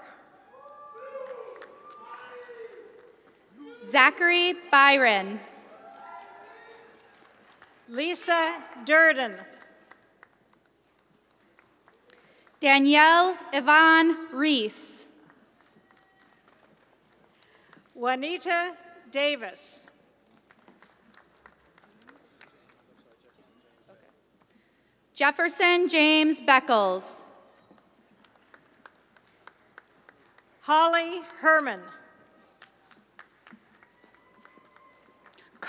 Zachary Byron. Lisa Durden. Danielle Yvonne Reese. Juanita Davis. Jefferson James Beckles. Holly Herman.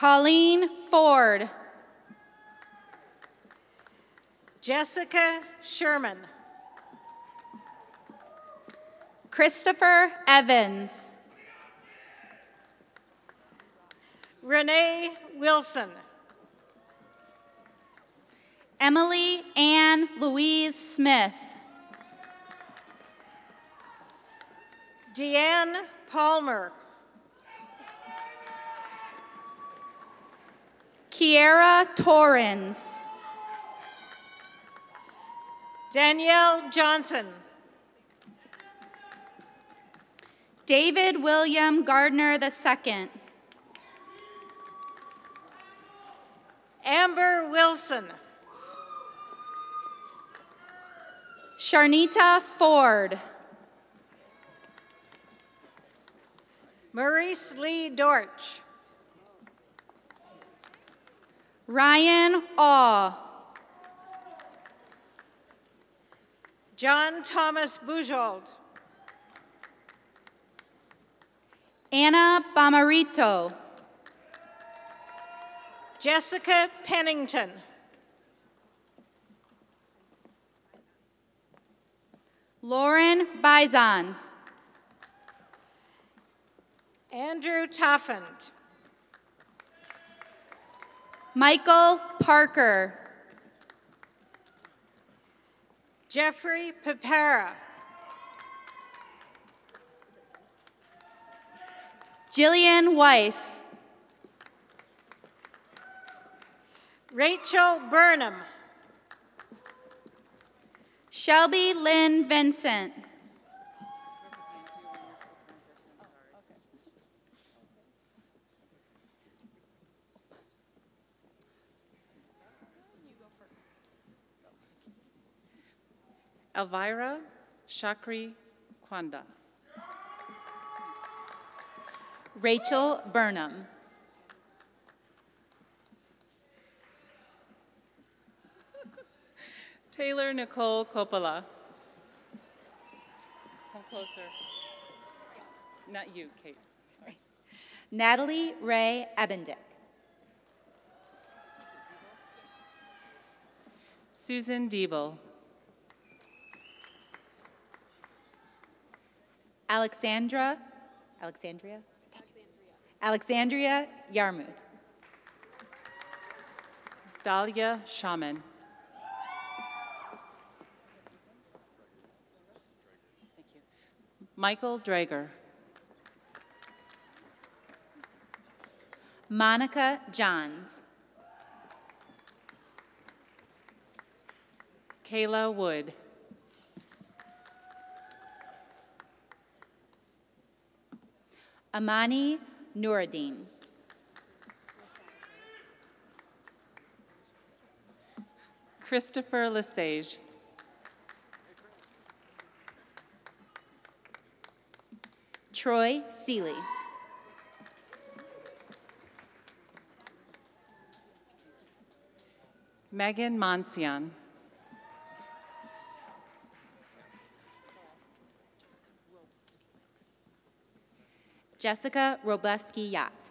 Colleen Ford. Jessica Sherman. Christopher Evans. Renee Wilson. Emily Ann Louise Smith. Deanne Palmer. Kiera Torrens. Danielle Johnson. David William Gardner II. Amber Wilson. Sharnita Ford. Maurice Lee Dortch. Ryan Aw. John Thomas Bujold. Anna Bamarito. Jessica Pennington. Lauren Bizon. Andrew Toffent. Michael Parker. Jeffrey Pepera. Jillian Weiss. Rachel Burnham. Shelby Lynn Vincent. Elvira Shakri Kwanda. Rachel Burnham. Taylor Nicole Coppola. Come closer. Not you, Kate. Sorry. Natalie Ray Ebendick. Susan Diebel. Alexandria Yarmouth. Dahlia Shaman. Thank you. Michael Drager. Monica Johns. Kayla Wood. Amani Nuruddin. Christopher Lesage. Troy Seeley. Megan Monsian. Jessica Robleski Yacht.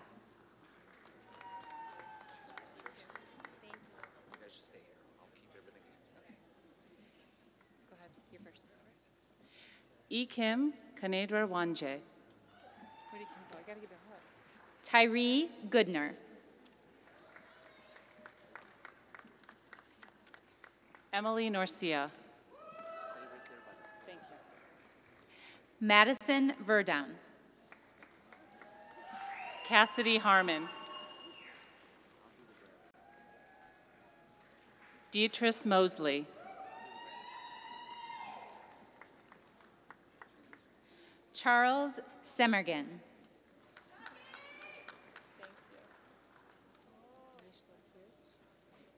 Go ahead, you're first. E. Kim Kanedra Wanje. Where did Kim go? I gotta give it a hug. Tyree Goodner. Emily Norcia. Thank you. Madison Verdown. Cassidy Harmon. Beatrice Mosley. Charles Semergan.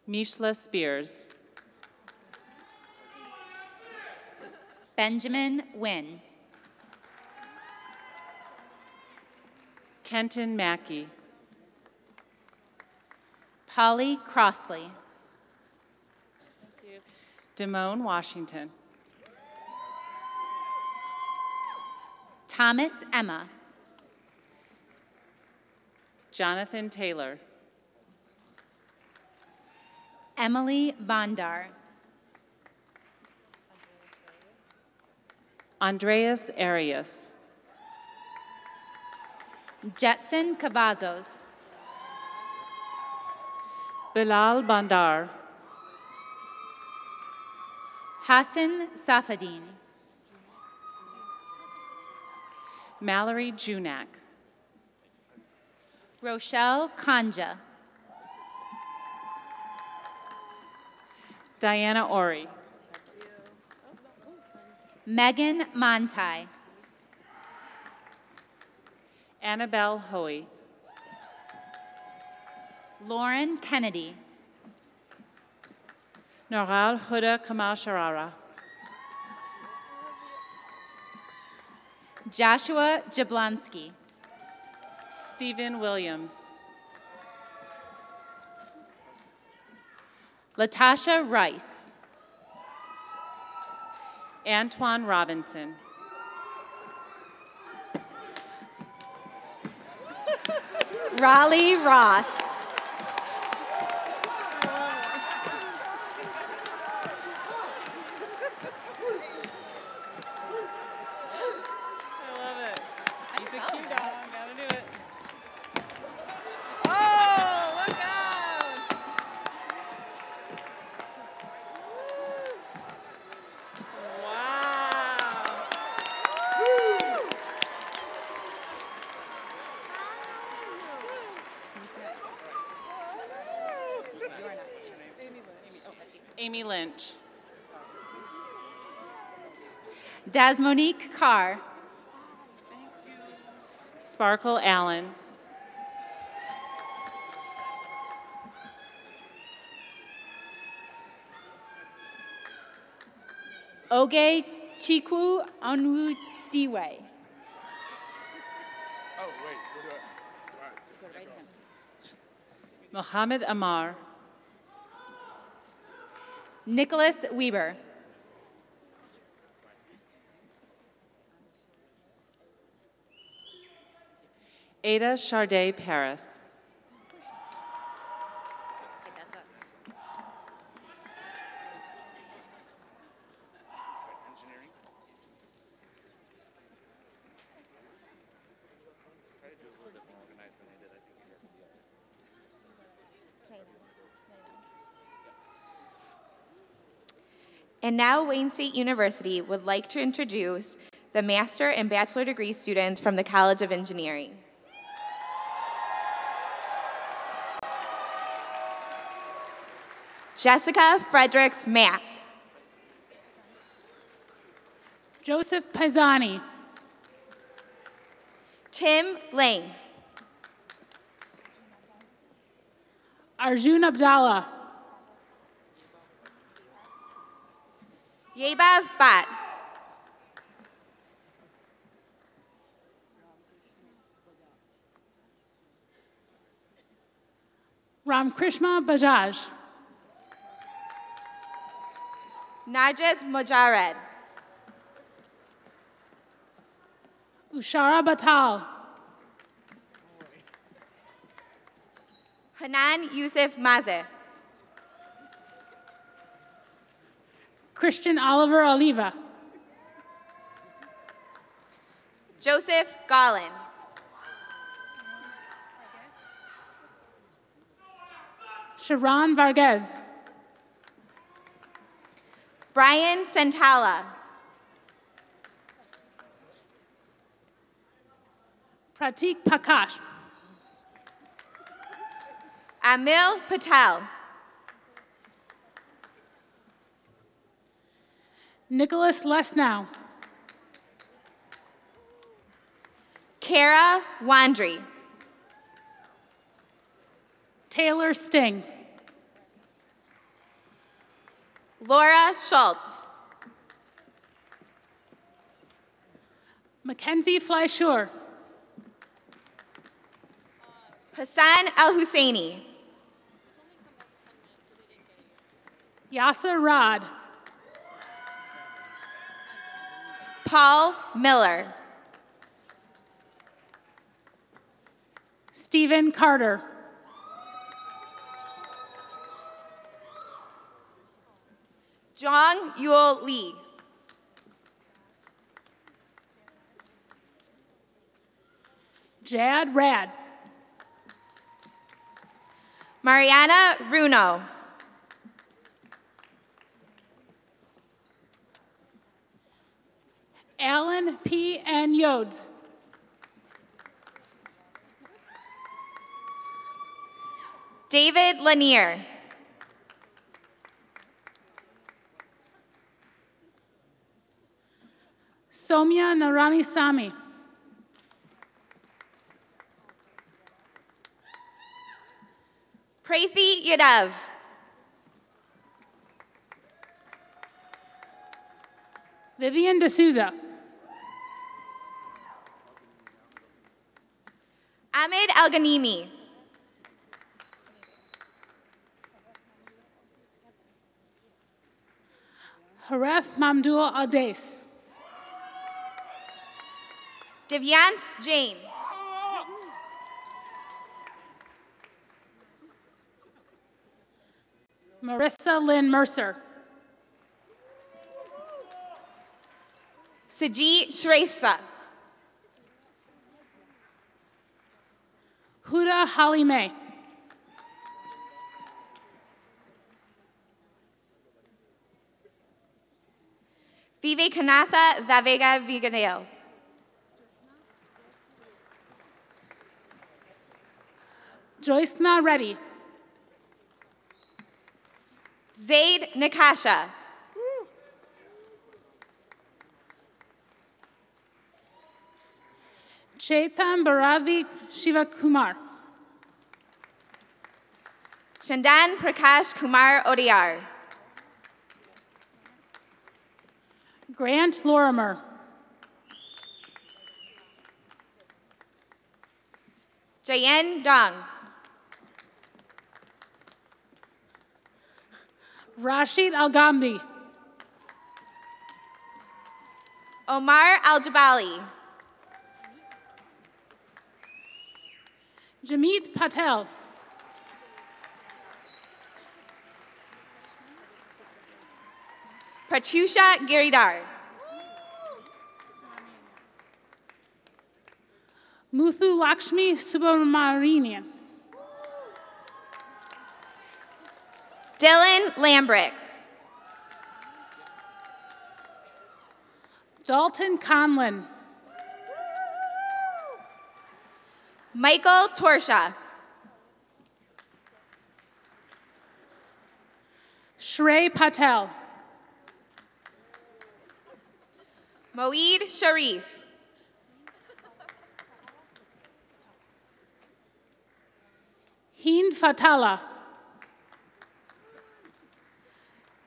Mishla Spears. Benjamin Wynn. Kenton Mackey. Polly Crossley. Damone Washington. Thomas Emma. Jonathan Taylor. Emily Bondar. Andreas Arias. Jetson Cavazos. Bilal Bandar. Hassan Safadine. Mallory Junak. Rochelle Kanja. Diana Ori. Megan Montai. Annabelle Hoey. Lauren Kennedy. Noral Huda Kamal Sharara. Joshua Jablonski. Stephen Williams. Latasha Rice. Antoine Robinson. Raleigh Ross. I love it. He's a cute dog. Gotta do it. Oh, look out! Wow. Amy Lynch. Dasmonique Carr. Sparkle Allen. Oge Chikwu Onwudiwe. Mohammed Amar. Nicholas Weber. Ada Charday Paris. And now Wayne State University would like to introduce the master and bachelor degree students from the College of Engineering. Jessica Fredericks Mack. Joseph Pisani. Tim Lang. Arjun Abdallah. Yebav Bat. Ramkrishna Bajaj. Najas Mojared. Ushara Batal. Hanan Yusuf Mazeh. Christian Oliver Oliva. Joseph Gollin. Sharon Varghese. Brian Santala. Pratik Prakash. Amil Patel. Nicholas Lesnow. Kara Wandry. Taylor Sting. Laura Schultz. Mackenzie Fleischur. Hassan Al Husseini. Yasser Rod. Paul Miller. Stephen Carter. Zhang Yul Li. Jad Rad. Mariana Runo. Alan P. N. Yodes. David Lanier. Somya Narani Sami. Preeti Yadav. Vivian D'Souza. Ahmed Al-Ghanimi. Haref Mamdul Ades. Devyant Jain. Marissa Lynn Mercer. Sajit Shrestha. Huda Halime. Vivekanatha Davega Viganeo. Joycena Reddy. Zaid Nakasha. Shaitan Bharavi Shivakumar. Chandan Prakash Kumar Odiyar. Grant Lorimer. Jayen Dong. Rashid Al-Gambi. Omar Al-Jabali. Jamit Patel. Pratyusha Giridhar. Muthu Lakshmi Subramanian. Dylan Lambrix. Dalton Conlon. Michael Torsha. Shrey Patel. Moeed Sharif. Hind Fatala.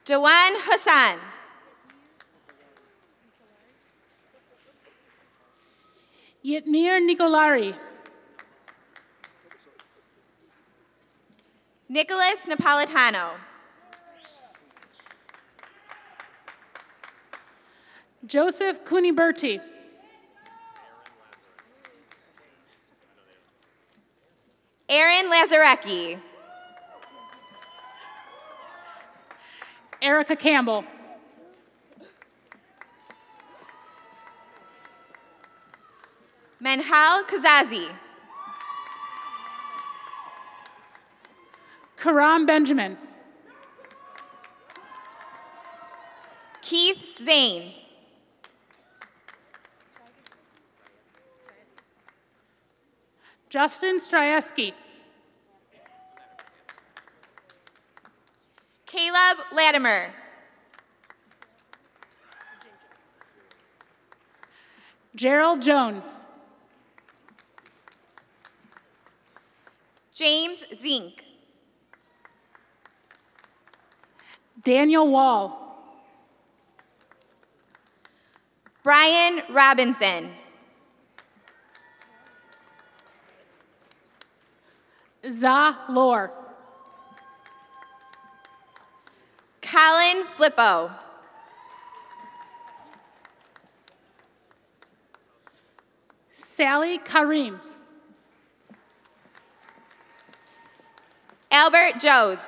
Dewan Hassan. Yitmir Nicolari. Nicholas Napolitano. Joseph Kuniberti. Aaron Lazarecki. Erica Campbell. Menhal Kazazi. Karam Benjamin. Keith Zane. Justin Stryeski. Caleb Latimer. Gerald Jones. James Zink. Daniel Wall. Brian Robinson. Za Lore. Colin Flippo. Sally Karim. Albert Joes.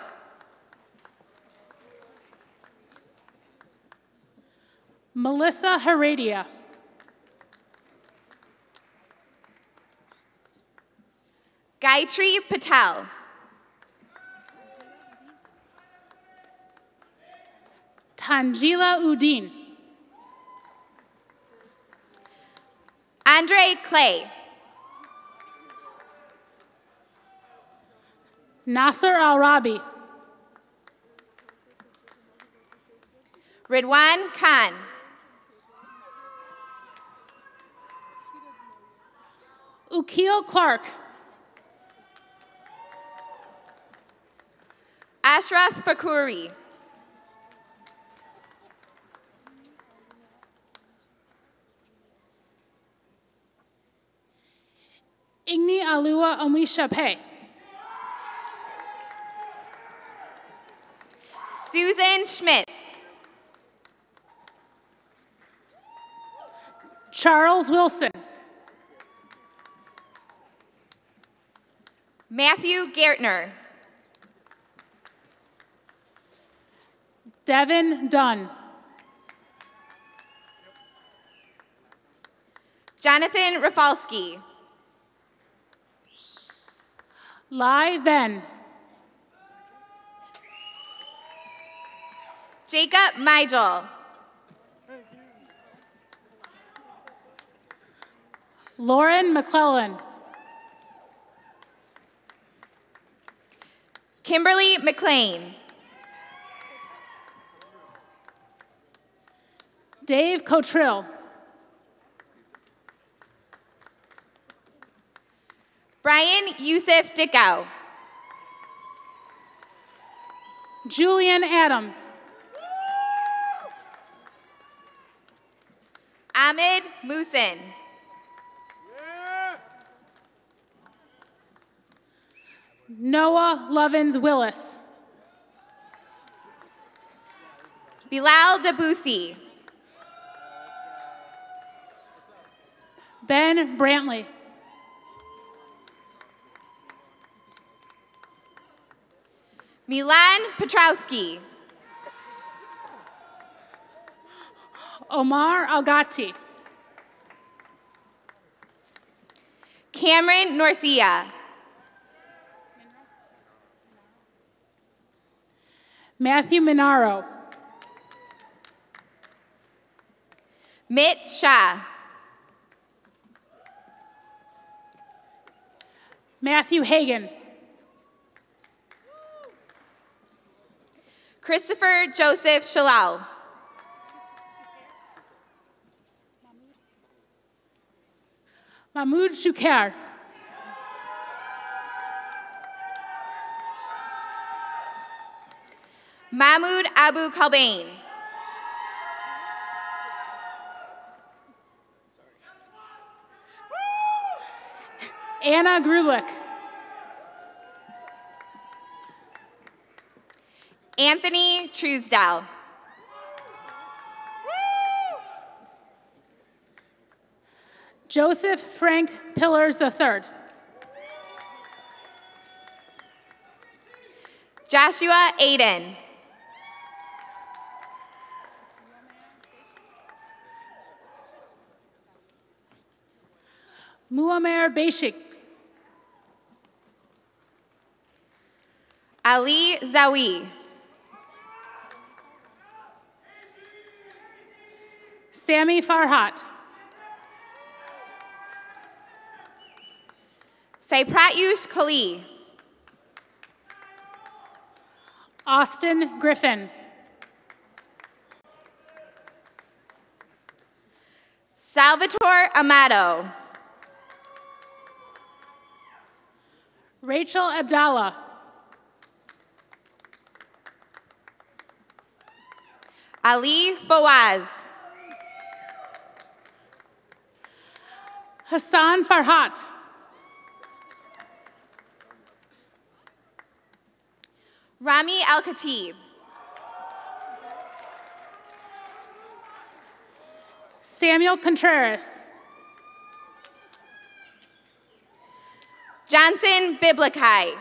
Melissa Heredia. Gayatri Patel. Tanjila Udin. Andre Clay. Nasser Al-Rabi. Ridwan Khan. Ukil Clark. Ashraf Fakuri. Igni Alua Omishape. Susan Schmitz. Charles Wilson. Matthew Gertner. Devin Dunn. Jonathan Rafalski. Lai Ven. Jacob Migel. Lauren McClellan. Kimberly McLean. Dave Cotrill. Yusuf Dickow. Julian Adams. Ahmed Musin. Noah Lovins Willis. Bilal Debussy. Ben Brantley. Milan Petrowski. Omar Algati. Cameron Norcia. Matthew Minaro. Mit Shah. Matthew Hagan. Christopher Joseph Shalal. Mahmoud Shukar. Mahmoud Abu Kalbain. Anna Grulick. Anthony Truesdale. Joseph Frank Pillars III. Joshua Aiden. Muammer Bashik. Ali Zawi. Sammy Farhat. Saipratyush Kali. Austin Griffin. Salvatore Amato. Rachel Abdallah. Ali Fawaz. Hassan Farhat. Rami Al-Khatib. Samuel Contreras. Johnson Biblikai.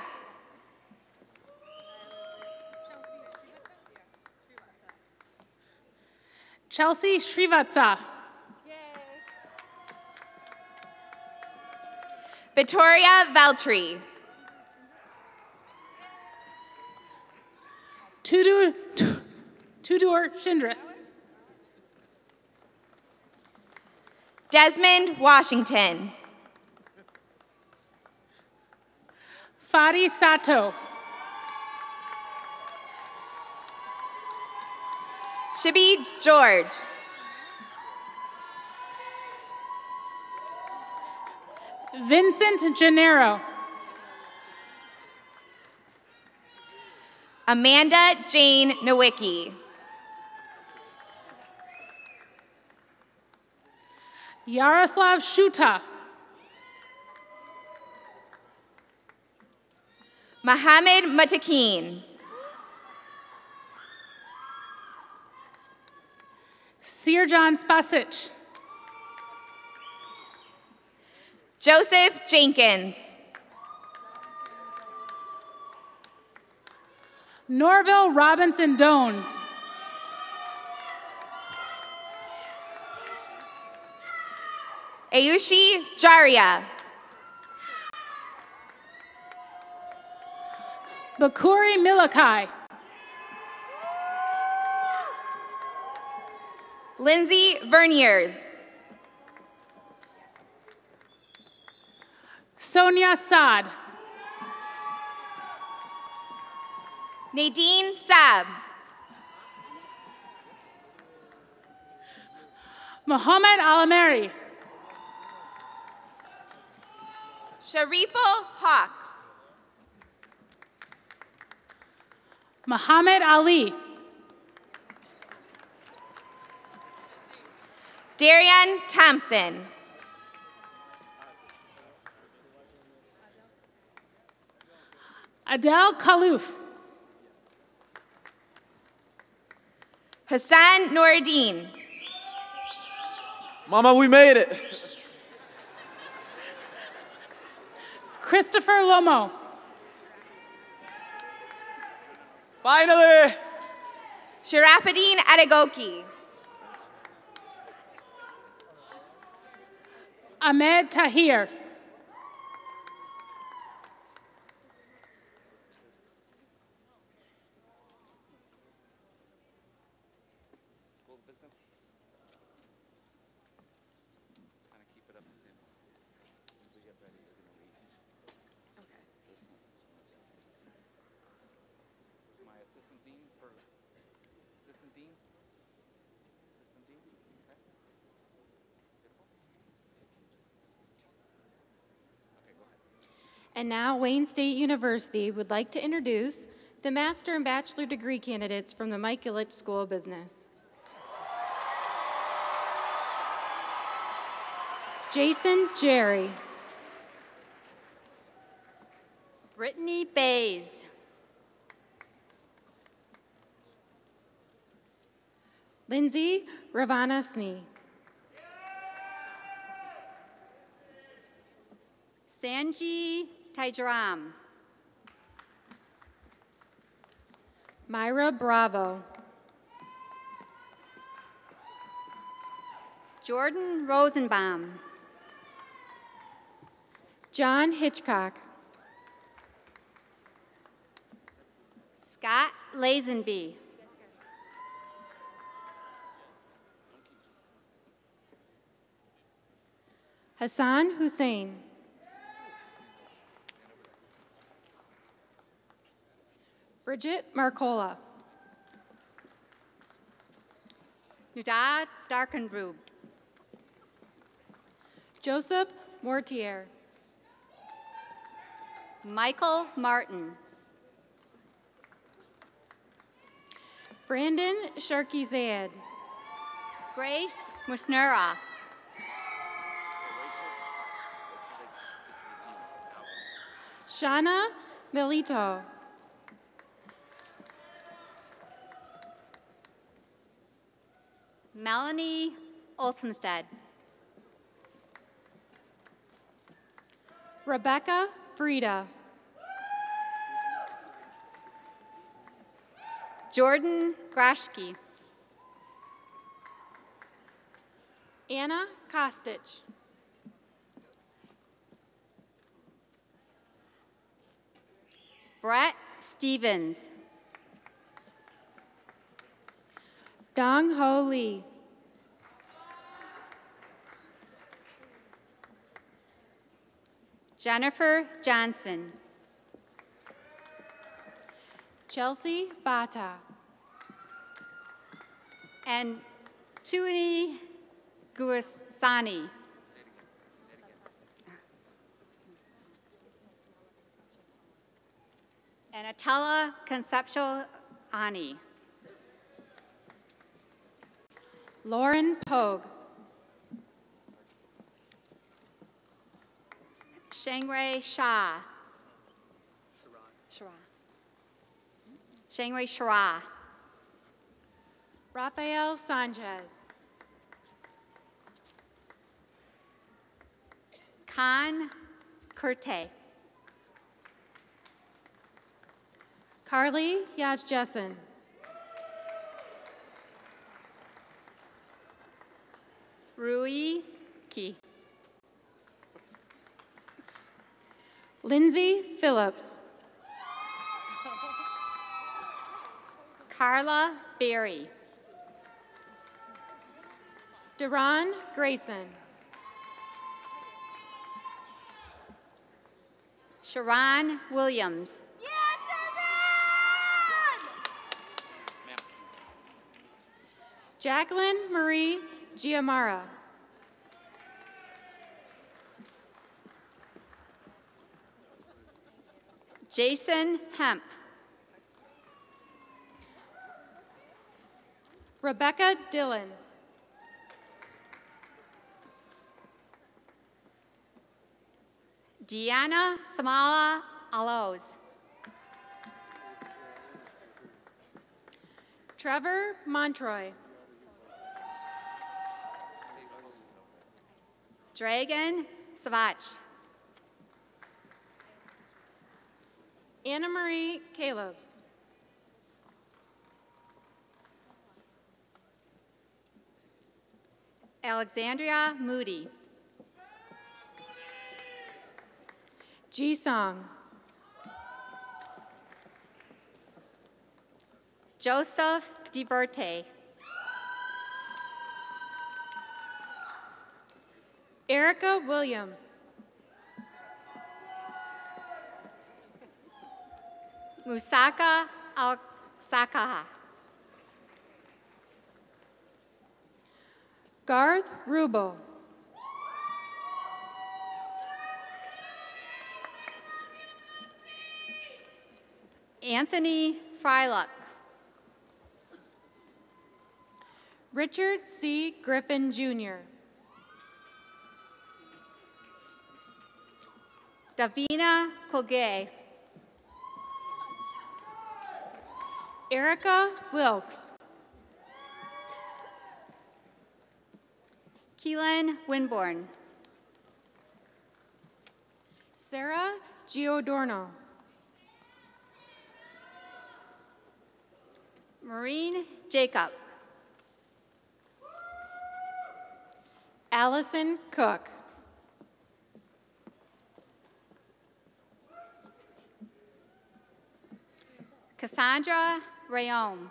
Chelsea Srivatsa. Victoria Valtri. Tudur Shindris. Desmond Washington. Fadi Sato. Shibi George. Vincent Gennaro. Amanda Jane Nowicki. Yaroslav Shuta. Mohammed Matakin. Sirjan Spasic. Joseph Jenkins. Norville Robinson Dones. Ayushi Jaria. Bakuri Milakai. Lindsay Verniers. Sonia Saad. Nadine Saab. Mohammed Alameri. Shariful Hawk. Muhammad Ali. Darian Thompson. Adele Kalouf. Hassan Noureddin. Mama, we made it. Christopher Lomo. Finally. Sharafuddin Adegoki. Ahmed Tahir. And now Wayne State University would like to introduce the master and bachelor degree candidates from the Mike Ilitch School of Business. Jason Jerry. Brittany Bays. Lindsay Ravanasni. Sanji Taijaram. Myra Bravo. Jordan Rosenbaum. John Hitchcock. Scott Lazenby. Hassan Hussein. Bridget Marcola. Nudad Darkenrube. Joseph Mortier. Michael Martin. Brandon Sharkey-Zayed. Grace Musnera. Shana Milito. Melanie Olsenstead. Rebecca Frida. Jordan Grashke. Anna Kostich. Brett Stevens. Dong Ho Lee. Jennifer Johnson. Chelsea Bata. And Tuni Guasani. And Atala Conceptual Ani. Lauren Pogue. Shangrai Shah. Shangrai Shara. Rafael Sanchez. Khan Kurte. Carly Yajjessen. Rui Ki. Lindsay Phillips. Carla Berry. Deron Grayson. Sharon Williams. Jacqueline Marie Giamara. Jason Hemp. Rebecca Dillon. Deanna Samala Aloes. Trevor Montroy. Dragon Savach. Anna Marie Calebs. Alexandria Moody. Ji-Song. Joseph DeBerte. Erica Williams. Musaka Al-Sakaha. Garth Rubel. Anthony Fryluck. Richard C. Griffin, Jr. Davina Koge. Erica Wilkes. Keelan Winborn. Sarah Giordorno. Maureen Jacob. Allison Cook. Cassandra Rayom.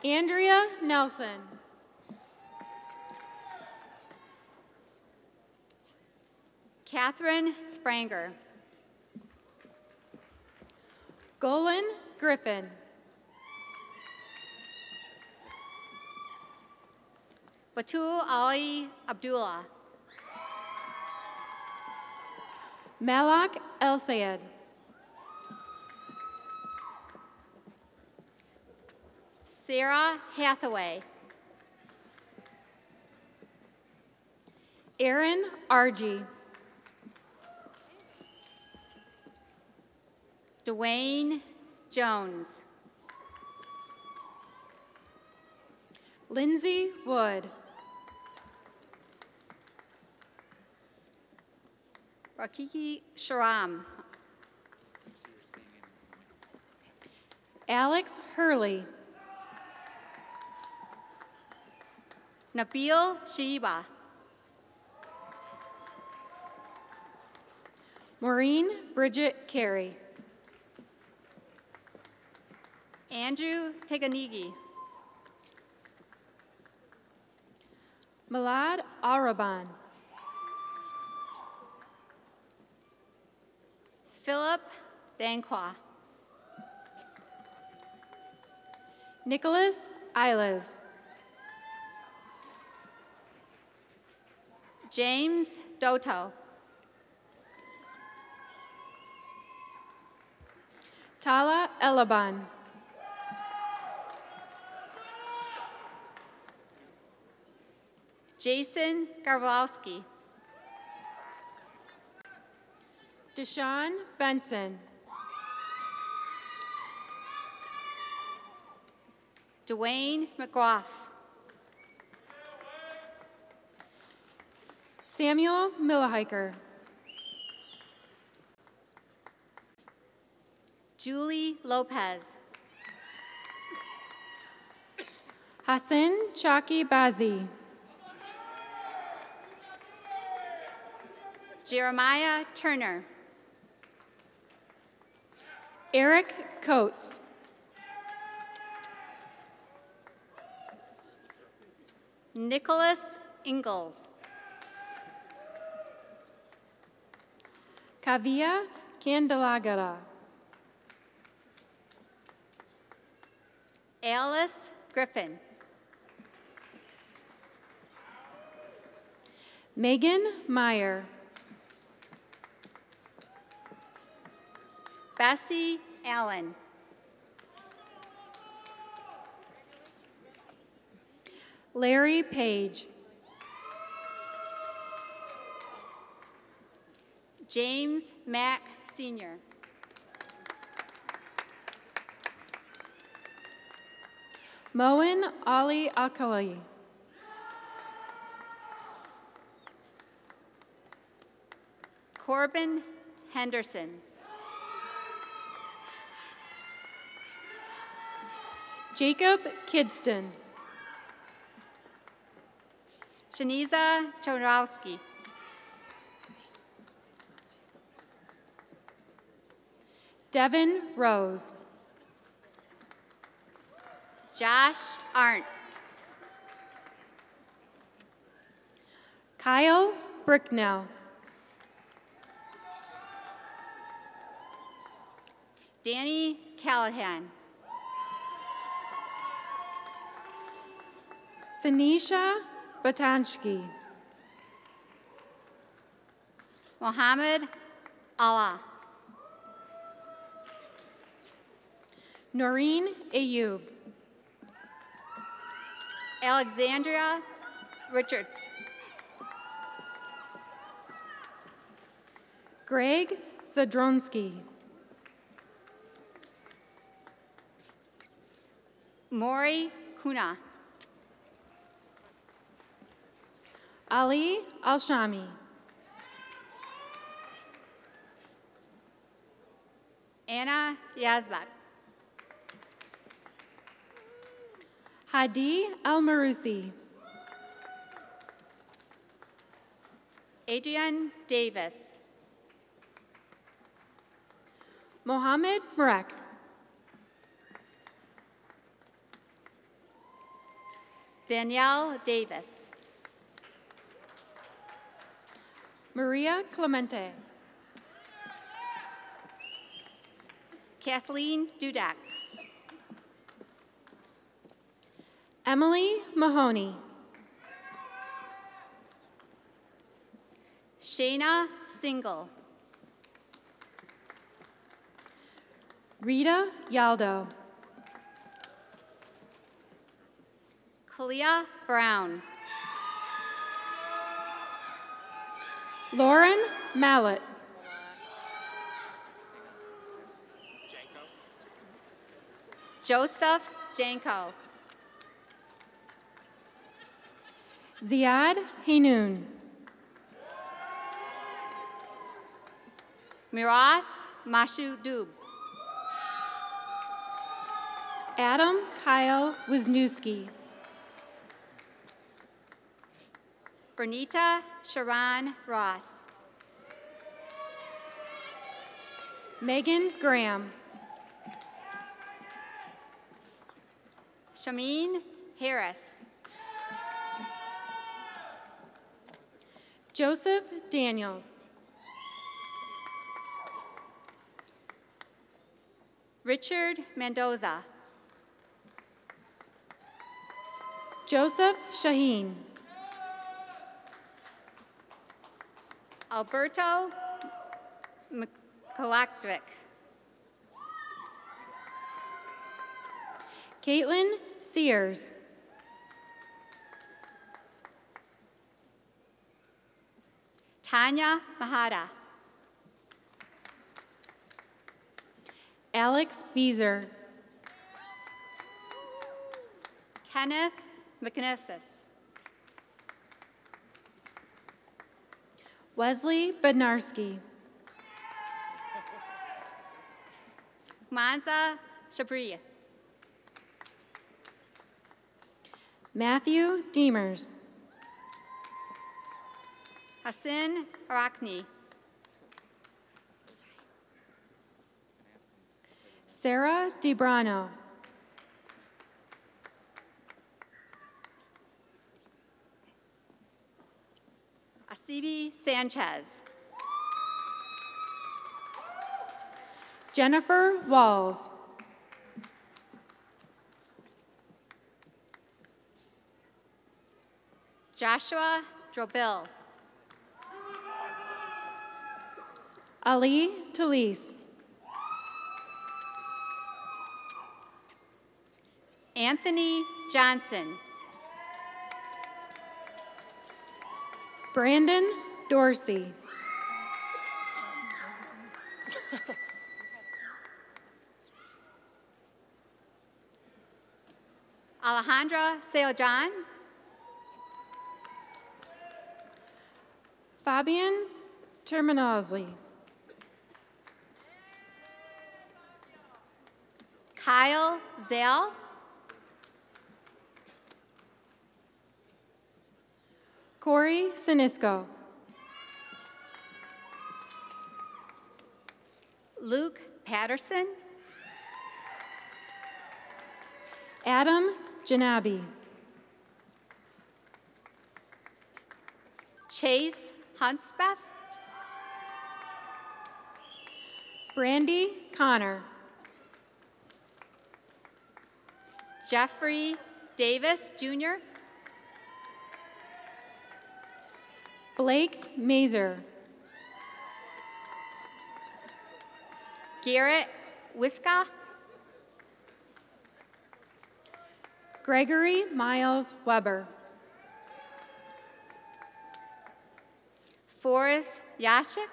Andrea Nelson. Catherine Spranger. Golan Griffin. Batul Ali Abdullah. Malak El Sayed. Sarah Hathaway. Aaron Argy. Dwayne Jones. Lindsay Wood. Rakiki Sharam. Alex Hurley. Nabil Shiba. Maureen Bridget Carey. Andrew Teganigi. Milad Araban. Philip Banqua. Nicholas Iles. James Doto. Tala Elaban. Jason Garbowski. Deshaun Benson. Dwayne McGrath. Samuel Millihiker. Julie Lopez. Hassan Chaki Bazi. Jeremiah Turner. Eric Coates. Nicholas Ingalls. Kavia Candelagara. Alice Griffin. Megan Meyer. Bessie Allen. Larry Page. James Mack, Sr. Moen Ali Akali. Corbin Henderson. Jacob Kidston. Shaniza Chodrowski. Devin Rose. Josh Arndt. Kyle Bricknell. Danny Callahan. Sanisha Batanchki. Mohammed Allah. Noreen Ayub. Alexandria Richards. Greg Zadronsky. Maury Kuna. Ali Alshami. Anna Yazbak. Hadi Al-Marusi. Adrian Davis. Mohammed Murak. Danielle Davis. Maria Clemente. Kathleen Dudak. Emily Mahoney. Shayna Single. Rita Yaldo. Kalia Brown. Lauren Mallet. Joseph Janko. Ziad Hinoun. Miras Mashudub. Adam Kyle Wisniewski. Bernita Sharon Ross. Megan Graham. Shameen Harris. Joseph Daniels. Richard Mendoza. Joseph Shaheen. Alberto Mikolakvik. Caitlin Sears. Tanya Mahada. Alex Beezer. Kenneth McNessis. Wesley Bednarski. Manza Shabriya. Matthew Deemers. Hassan Arakni. Sarah DeBrano. Asibi Sanchez. Jennifer Walls. Joshua Drobil. Ali Talise. Anthony Johnson. Brandon Dorsey. Alejandra Seojan. Fabian Terminozzi. Kyle Zell. Corey Sinisco. Luke Patterson. Adam Janabi. Chase Hunspeth. Brandy Connor. Jeffrey Davis, Jr. Blake Mazer. Garrett Wiska. Gregory Miles Weber. Forrest Yashik.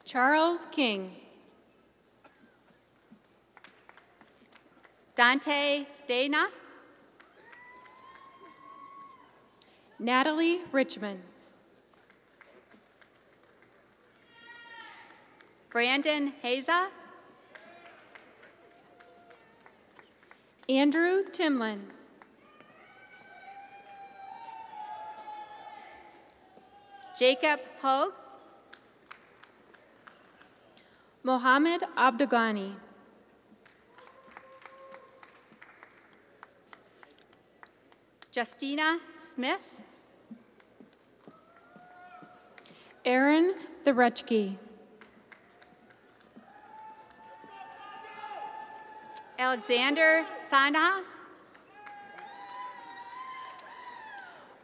Charles King. Dante Dana. Natalie Richmond. Brandon Haza. Andrew Timlin. Jacob Hogue. Mohammed Abdogani. Justina Smith. Aaron Therechke. Alexander Sana.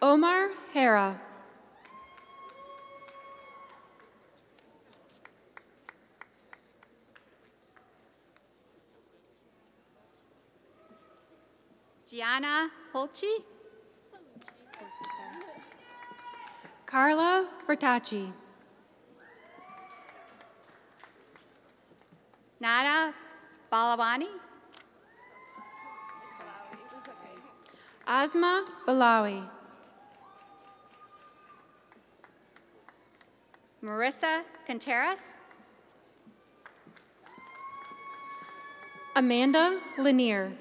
Omar Hera. Gianna Polchi. Carla Fertacci. Nada Balawani. Asma Balawi. Marissa Contreras. Amanda Lanier.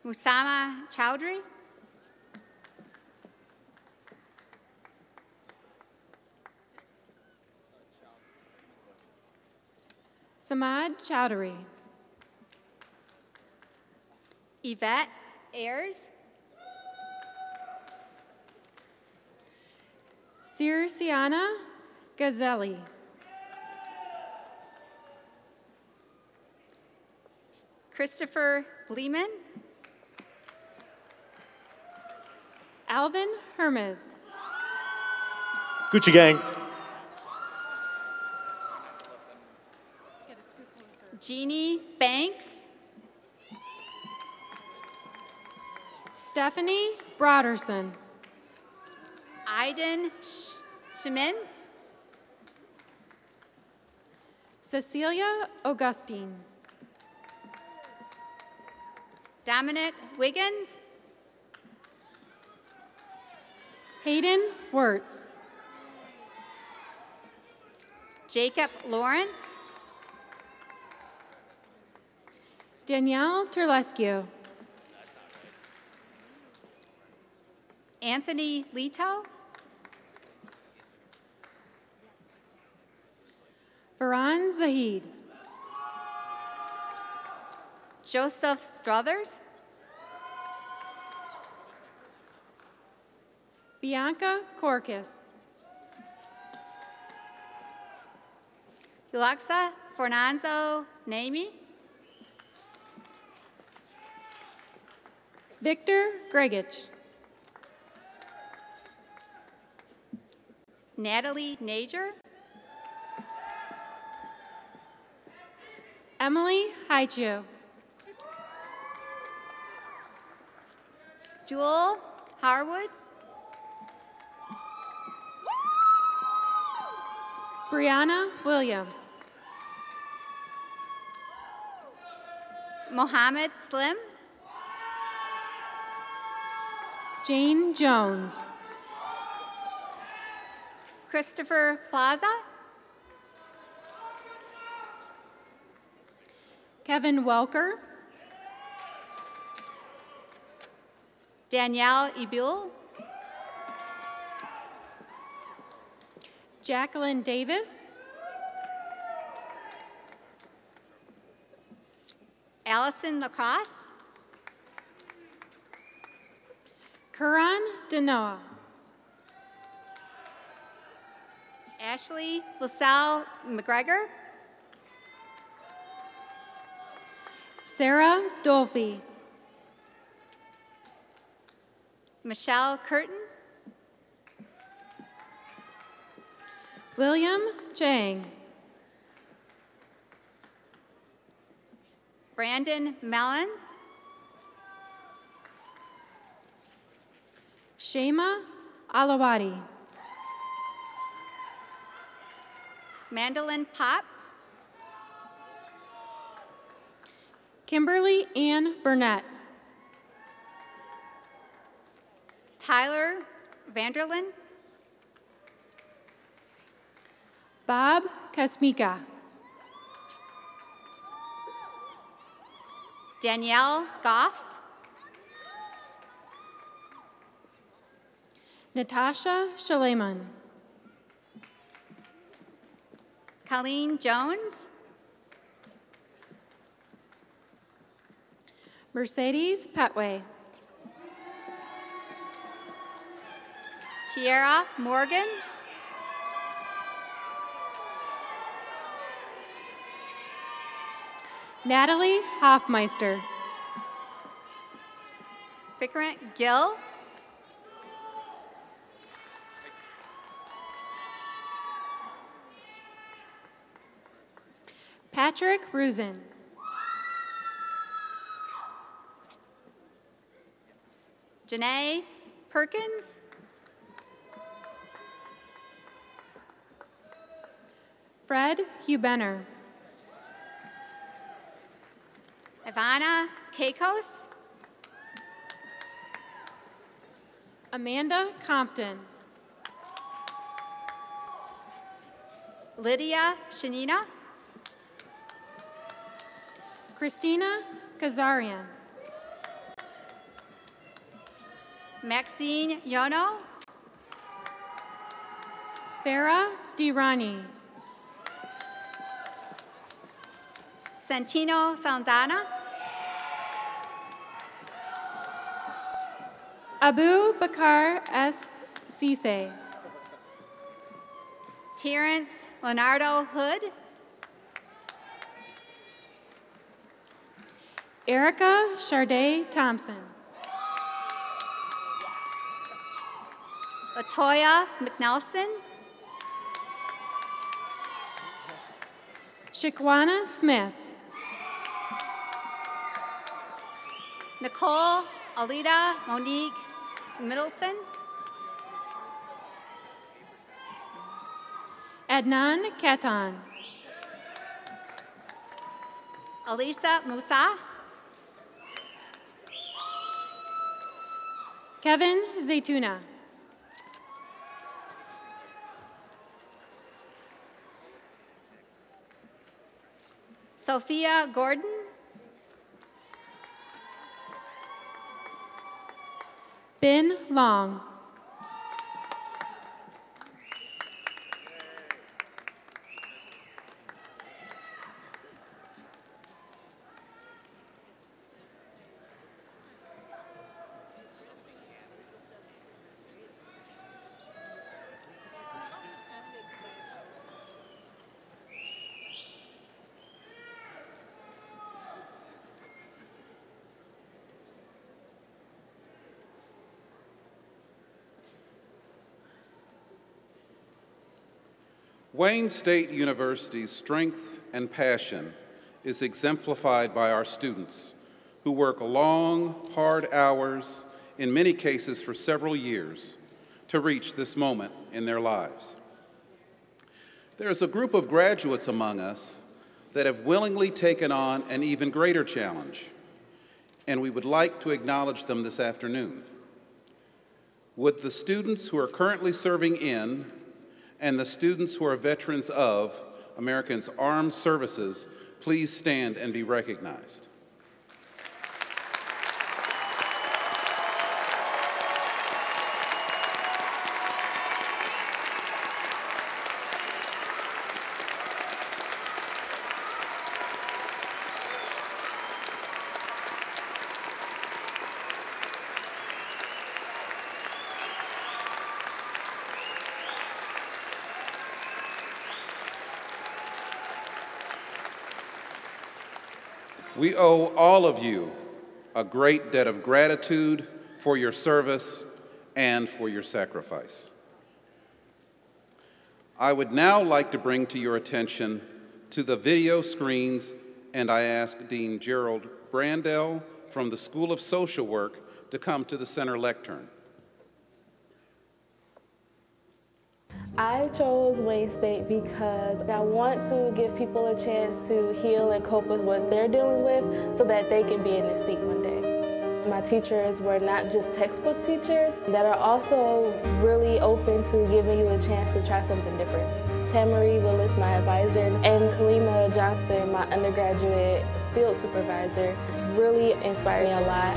Musama Chowdhury. Samad Chowdhury. Yvette Ayers. Circiana Gazelli. Christopher Bleeman. Alvin Hermes. Gucci Gang. Jeannie Banks. Stephanie Broderson. Aiden Shemin. Cecilia Augustine. Dominic Wiggins. Hayden Wirtz. Jacob Lawrence. Danielle Terlescu. Anthony Leto. Farhan Zahid. Joseph Struthers. Bianca Corcus. Yulaxa Fernando Nami. Victor Gregich. Natalie Nager. Emily Haichu. Jewel Harwood. Brianna Williams. Mohammed Slim. Jane Jones. Christopher Plaza. Kevin Welker. Danielle Ibul. Jacqueline Davis. Allison Lacrosse. Karan Denoa. Ashley LaSalle McGregor. Sarah Dolphy. Michelle Curtin. William Chang. Brandon Mellon. Shema Alawadi. Mandolin Pop. Kimberly Ann Burnett. Tyler Vanderlyn. Bob Kasmika. Danielle Goff. Natasha Shaleman. Colleen Jones. Mercedes Petway. Tiara Morgan. Natalie Hoffmeister. Vikrant Gill. Patrick Rusin. Janae Perkins. Fred Hubener. Ivana Keikos. Amanda Compton. Lydia Shanina. Christina Kazarian. Maxine Yono. Farah Dirani. Santino Saldana. Abu Bakar S. Sise. Terrence Leonardo Hood. Erica Charday Thompson. Latoya McNelson. Shaquana Smith. Nicole Alida Monique Middleton. Adnan Katan. Alisa Musa. Kevin Zaytuna. Sophia Gordon. Ben Long. Wayne State University's strength and passion is exemplified by our students who work long, hard hours in many cases for several years, to reach this moment in their lives. There is a group of graduates among us that have willingly taken on an even greater challenge, and we would like to acknowledge them this afternoon. Would the students who are currently serving in and the students who are veterans of America's armed services please stand and be recognized? We owe all of you a great debt of gratitude for your service and for your sacrifice. I would now like to bring to your attention to the video screens, and I ask Dean Gerald Brandell from the School of Social Work to come to the center lectern. I chose Wayne State because I want to give people a chance to heal and cope with what they're dealing with so that they can be in this seat one day. My teachers were not just textbook teachers, that are also really open to giving you a chance to try something different. Tamarie Willis, my advisor, and Kalima Johnston, my undergraduate field supervisor, really inspired me a lot.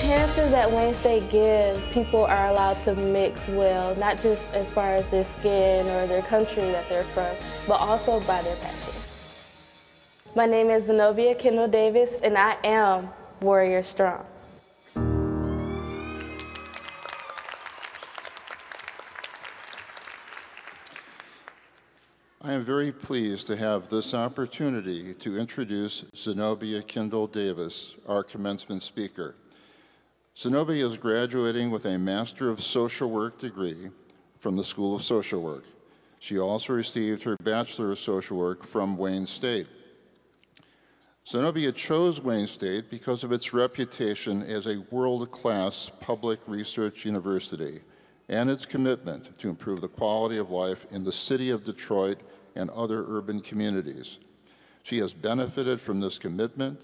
Chances that Wayne State gives, people are allowed to mix well, not just as far as their skin or their country that they're from, but also by their passion. My name is Zenobia Kendall Davis, and I am Warrior Strong. I am very pleased to have this opportunity to introduce Zenobia Kendall Davis, our commencement speaker. Zenobia is graduating with a Master of Social Work degree from the School of Social Work. She also received her Bachelor of Social Work from Wayne State. Zenobia chose Wayne State because of its reputation as a world-class public research university and its commitment to improve the quality of life in the city of Detroit and other urban communities. She has benefited from this commitment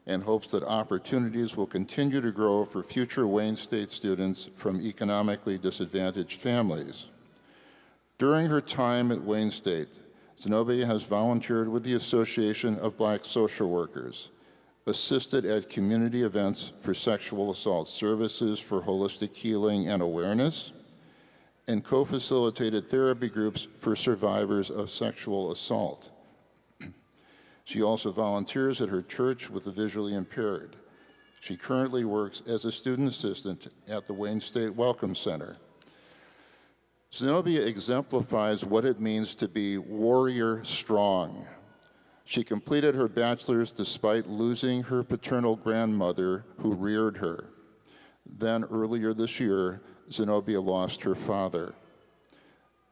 and hopes that opportunities will continue to grow for future Wayne State students from economically disadvantaged families. During her time at Wayne State, Zenobia has volunteered with the Association of Black Social Workers, assisted at community events for sexual assault services for holistic healing and awareness, and co-facilitated therapy groups for survivors of sexual assault. She also volunteers at her church with the visually impaired. She currently works as a student assistant at the Wayne State Welcome Center. Zenobia exemplifies what it means to be warrior strong. She completed her bachelor's despite losing her paternal grandmother who reared her. Then earlier this year, Zenobia lost her father.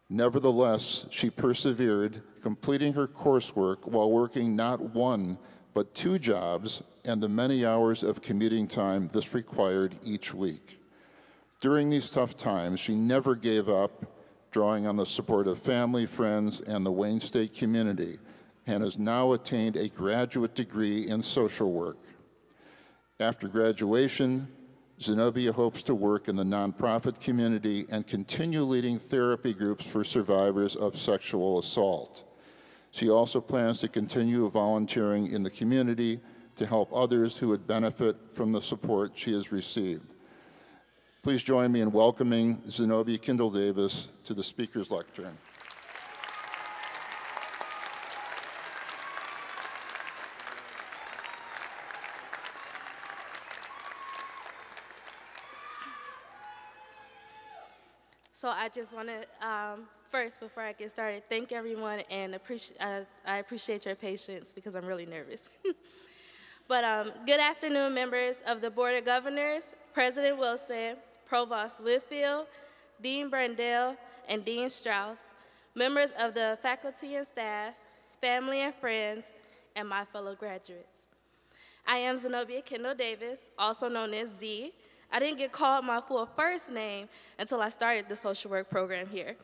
Nevertheless, she persevered, completing her coursework while working not one, but 2 jobs and the many hours of commuting time this required each week. During these tough times, she never gave up, drawing on the support of family, friends, and the Wayne State community, and has now attained a graduate degree in social work. After graduation, Zenobia hopes to work in the nonprofit community and continue leading therapy groups for survivors of sexual assault. She also plans to continue volunteering in the community to help others who would benefit from the support she has received. Please join me in welcoming Zenobia Kendall Davis to the speaker's lectern. So I just want to, first, before I get started, thank everyone, and I appreciate your patience because I'm really nervous. But good afternoon, members of the Board of Governors, President Wilson, Provost Whitfield, Dean Brandell, and Dean Strauss, members of the faculty and staff, family and friends, and my fellow graduates. I am Zenobia Kendall Davis, also known as Z. I didn't get called my full first name until I started the social work program here.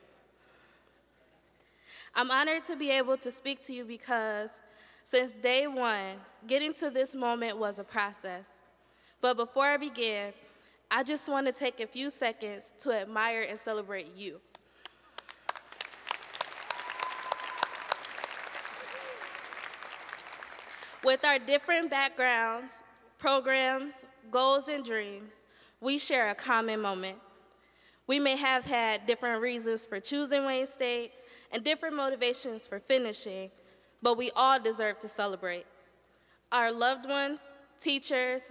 I'm honored to be able to speak to you because since day one, getting to this moment was a process. But before I begin, I just want to take a few seconds to admire and celebrate you. With our different backgrounds, programs, goals, and dreams, we share a common moment. We may have had different reasons for choosing Wayne State and different motivations for finishing, but we all deserve to celebrate. Our loved ones, teachers,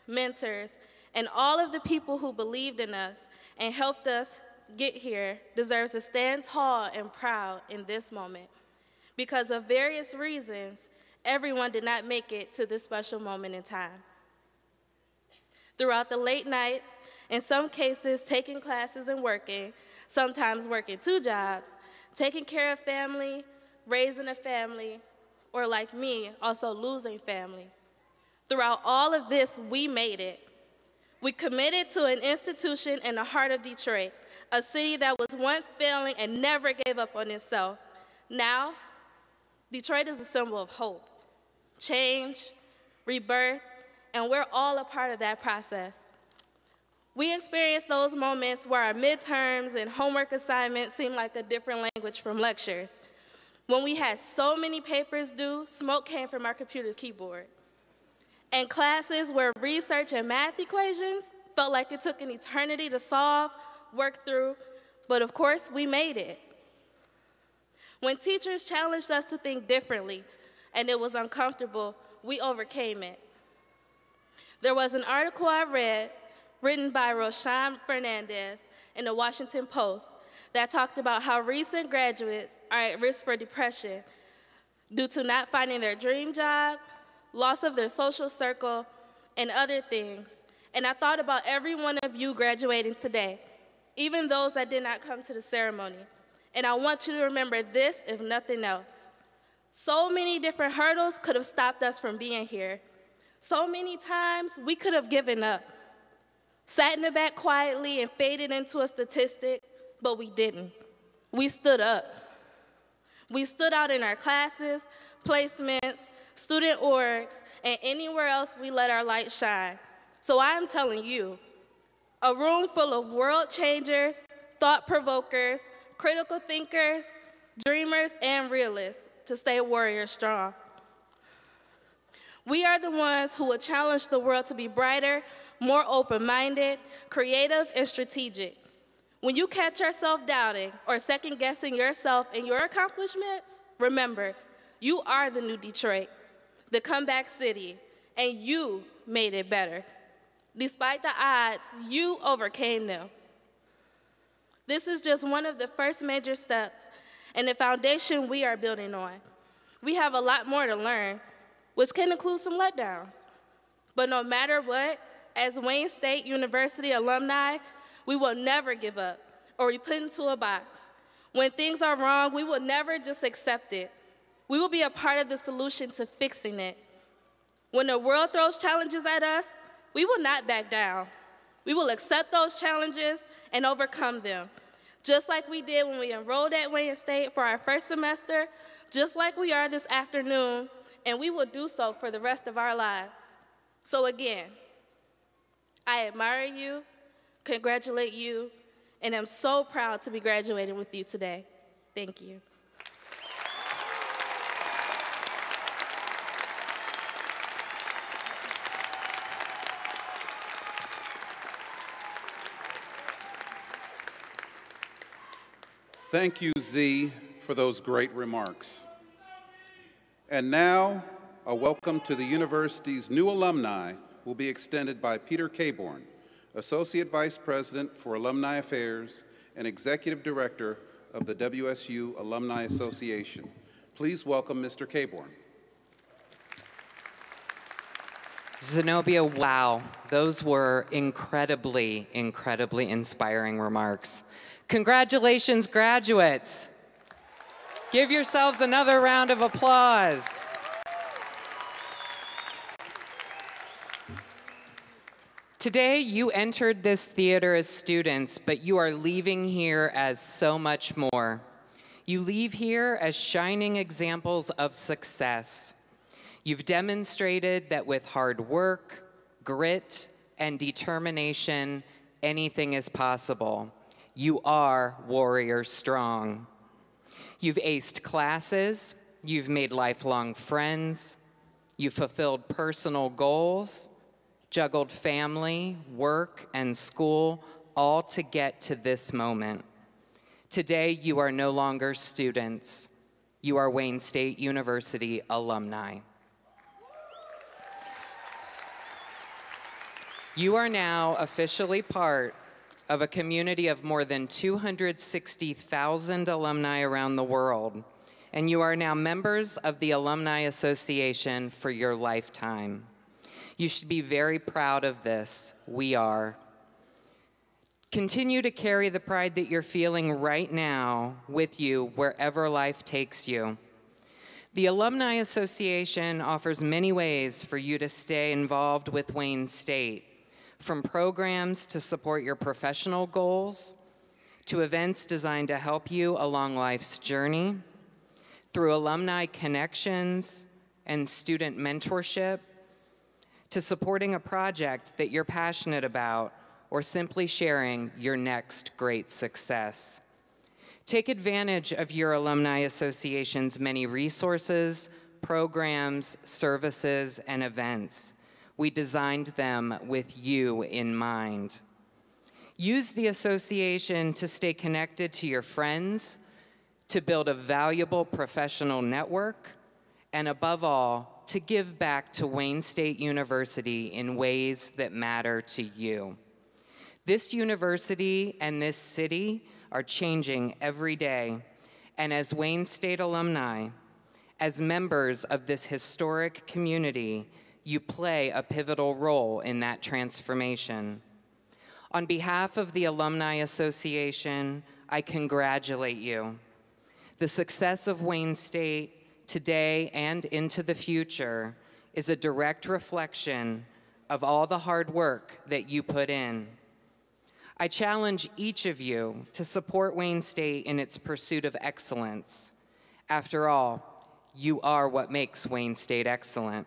mentors, and all of the people who believed in us and helped us get here deserves to stand tall and proud in this moment. Because of various reasons, everyone did not make it to this special moment in time. Throughout the late nights, in some cases taking classes and working, sometimes working 2 jobs, taking care of family, raising a family, or like me, also losing family. Throughout all of this, we made it. We committed to an institution in the heart of Detroit, a city that was once failing and never gave up on itself. Now, Detroit is a symbol of hope, change, rebirth, and we're all a part of that process. We experienced those moments where our midterms and homework assignments seemed like a different language from lectures. When we had so many papers due, smoke came from our computer's keyboard. And classes where research and math equations felt like it took an eternity to solve, work through, but of course, we made it. When teachers challenged us to think differently, and it was uncomfortable, we overcame it. There was an article I read, written by Roshan Fernandez in the Washington Post, that talked about how recent graduates are at risk for depression due to not finding their dream job, loss of their social circle, and other things. And I thought about every one of you graduating today, even those that did not come to the ceremony. And I want you to remember this, if nothing else. So many different hurdles could have stopped us from being here. So many times we could have given up, sat in the back quietly and faded into a statistic, but we didn't. We stood up. We stood out in our classes, placements, student orgs, and anywhere else we let our light shine. So I am telling you, a room full of world changers, thought provokers, critical thinkers, dreamers, and realists to stay warrior strong. We are the ones who will challenge the world to be brighter, more open-minded, creative, and strategic. When you catch yourself doubting or second-guessing yourself and your accomplishments, remember, you are the new Detroit, the comeback city, and you made it better. Despite the odds, you overcame them. This is just one of the first major steps and the foundation we are building on. We have a lot more to learn, which can include some letdowns. But no matter what, as Wayne State University alumni, we will never give up or be put into a box. When things are wrong, we will never just accept it. We will be a part of the solution to fixing it. When the world throws challenges at us, we will not back down. We will accept those challenges and overcome them, just like we did when we enrolled at Wayne State for our first semester, just like we are this afternoon, and we will do so for the rest of our lives. So again, I admire you, congratulate you, and I'm so proud to be graduating with you today. Thank you. Thank you, Z, for those great remarks. And now, a welcome to the university's new alumni will be extended by Peter Caborn, Associate Vice President for Alumni Affairs and Executive Director of the WSU Alumni Association. Please welcome Mr. Caborn. Zenobia, wow, those were incredibly, incredibly inspiring remarks. Congratulations, graduates. Give yourselves another round of applause. Today, you entered this theater as students, but you are leaving here as so much more. You leave here as shining examples of success. You've demonstrated that with hard work, grit, and determination, anything is possible. You are warrior strong. You've aced classes, you've made lifelong friends, you've fulfilled personal goals, juggled family, work, and school, all to get to this moment. Today, you are no longer students. You are Wayne State University alumni. You are now officially part of a community of more than 260,000 alumni around the world, and you are now members of the Alumni Association for your lifetime. You should be very proud of this. We are. Continue to carry the pride that you're feeling right now with you wherever life takes you. The Alumni Association offers many ways for you to stay involved with Wayne State, from programs to support your professional goals, to events designed to help you along life's journey, through alumni connections and student mentorship, to supporting a project that you're passionate about, or simply sharing your next great success. Take advantage of your Alumni Association's many resources, programs, services, and events. We designed them with you in mind. Use the association to stay connected to your friends, to build a valuable professional network, and above all, to give back to Wayne State University in ways that matter to you. This university and this city are changing every day, and as Wayne State alumni, as members of this historic community, you play a pivotal role in that transformation. On behalf of the Alumni Association, I congratulate you. The success of Wayne State today and into the future is a direct reflection of all the hard work that you put in. I challenge each of you to support Wayne State in its pursuit of excellence. After all, you are what makes Wayne State excellent.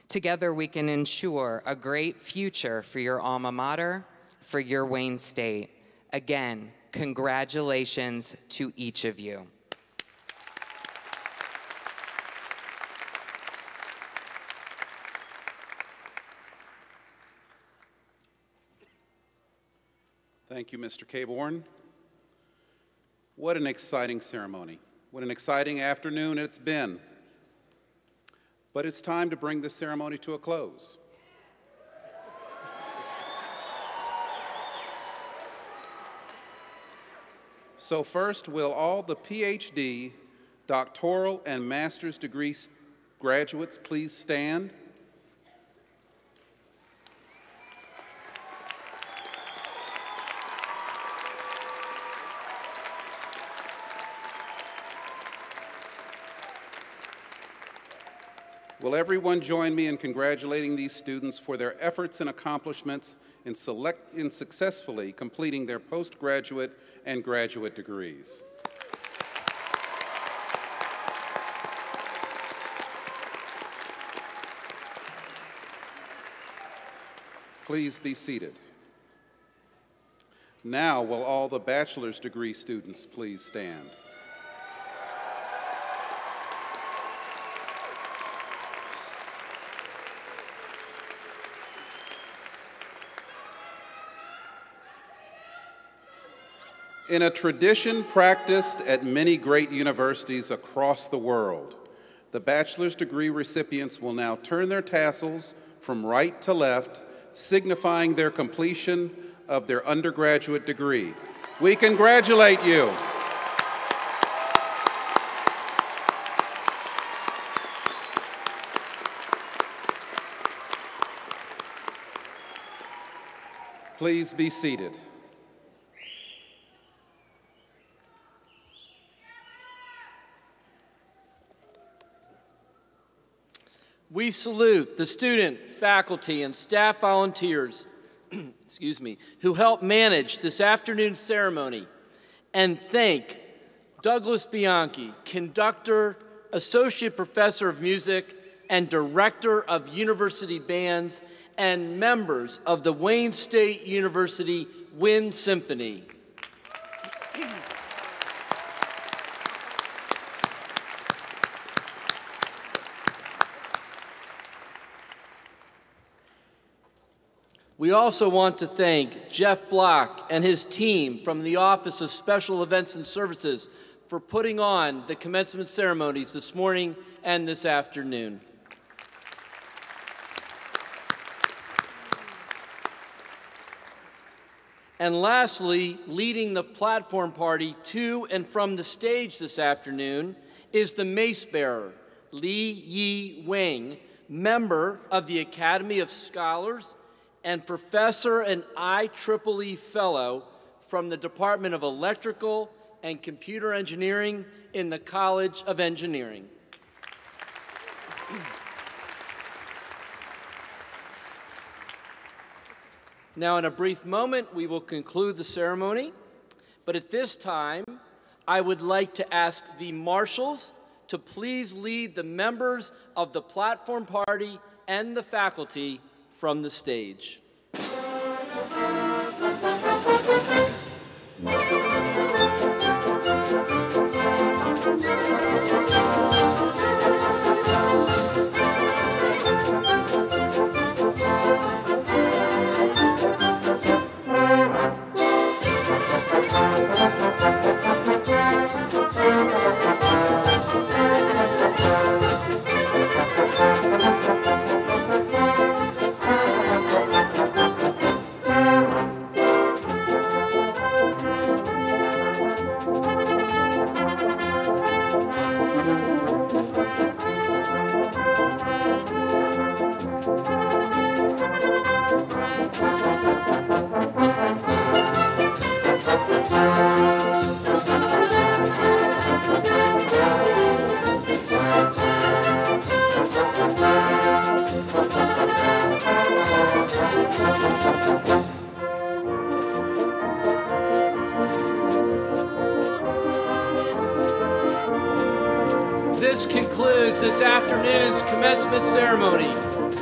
Together, we can ensure a great future for your alma mater, for your Wayne State. Again, congratulations to each of you. Thank you, Mr. Caborn. What an exciting ceremony. What an exciting afternoon it's been. But it's time to bring this ceremony to a close. So first, will all the PhD, doctoral, and master's degree graduates please stand? Will everyone join me in congratulating these students for their efforts and accomplishments in successfully completing their postgraduate and graduate degrees? Please be seated. Now, will all the bachelor's degree students please stand? In a tradition practiced at many great universities across the world, the bachelor's degree recipients will now turn their tassels from right to left, signifying their completion of their undergraduate degree. We congratulate you. Please be seated. We salute the student, faculty, and staff volunteers excuse me, who helped manage this afternoon's ceremony, and thank Douglas Bianchi, conductor, associate professor of music, and director of university bands, and members of the Wayne State University Wind Symphony. We also want to thank Jeff Block and his team from the Office of Special Events and Services for putting on the commencement ceremonies this morning and this afternoon. And lastly, leading the platform party to and from the stage this afternoon is the mace bearer, Lee Yi Wang, member of the Academy of Scholars and professor and IEEE fellow from the Department of Electrical and Computer Engineering in the College of Engineering. Now, in a brief moment, we will conclude the ceremony, but at this time, I would like to ask the marshals to please lead the members of the platform party and the faculty from the stage. This concludes this afternoon's commencement ceremony.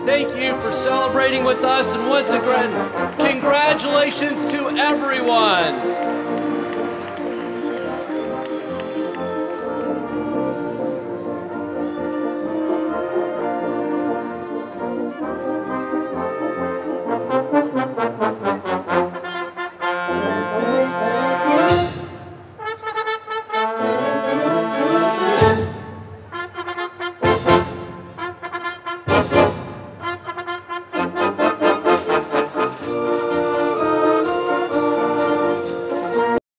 Thank you for celebrating with us, and once again, congratulations to everyone.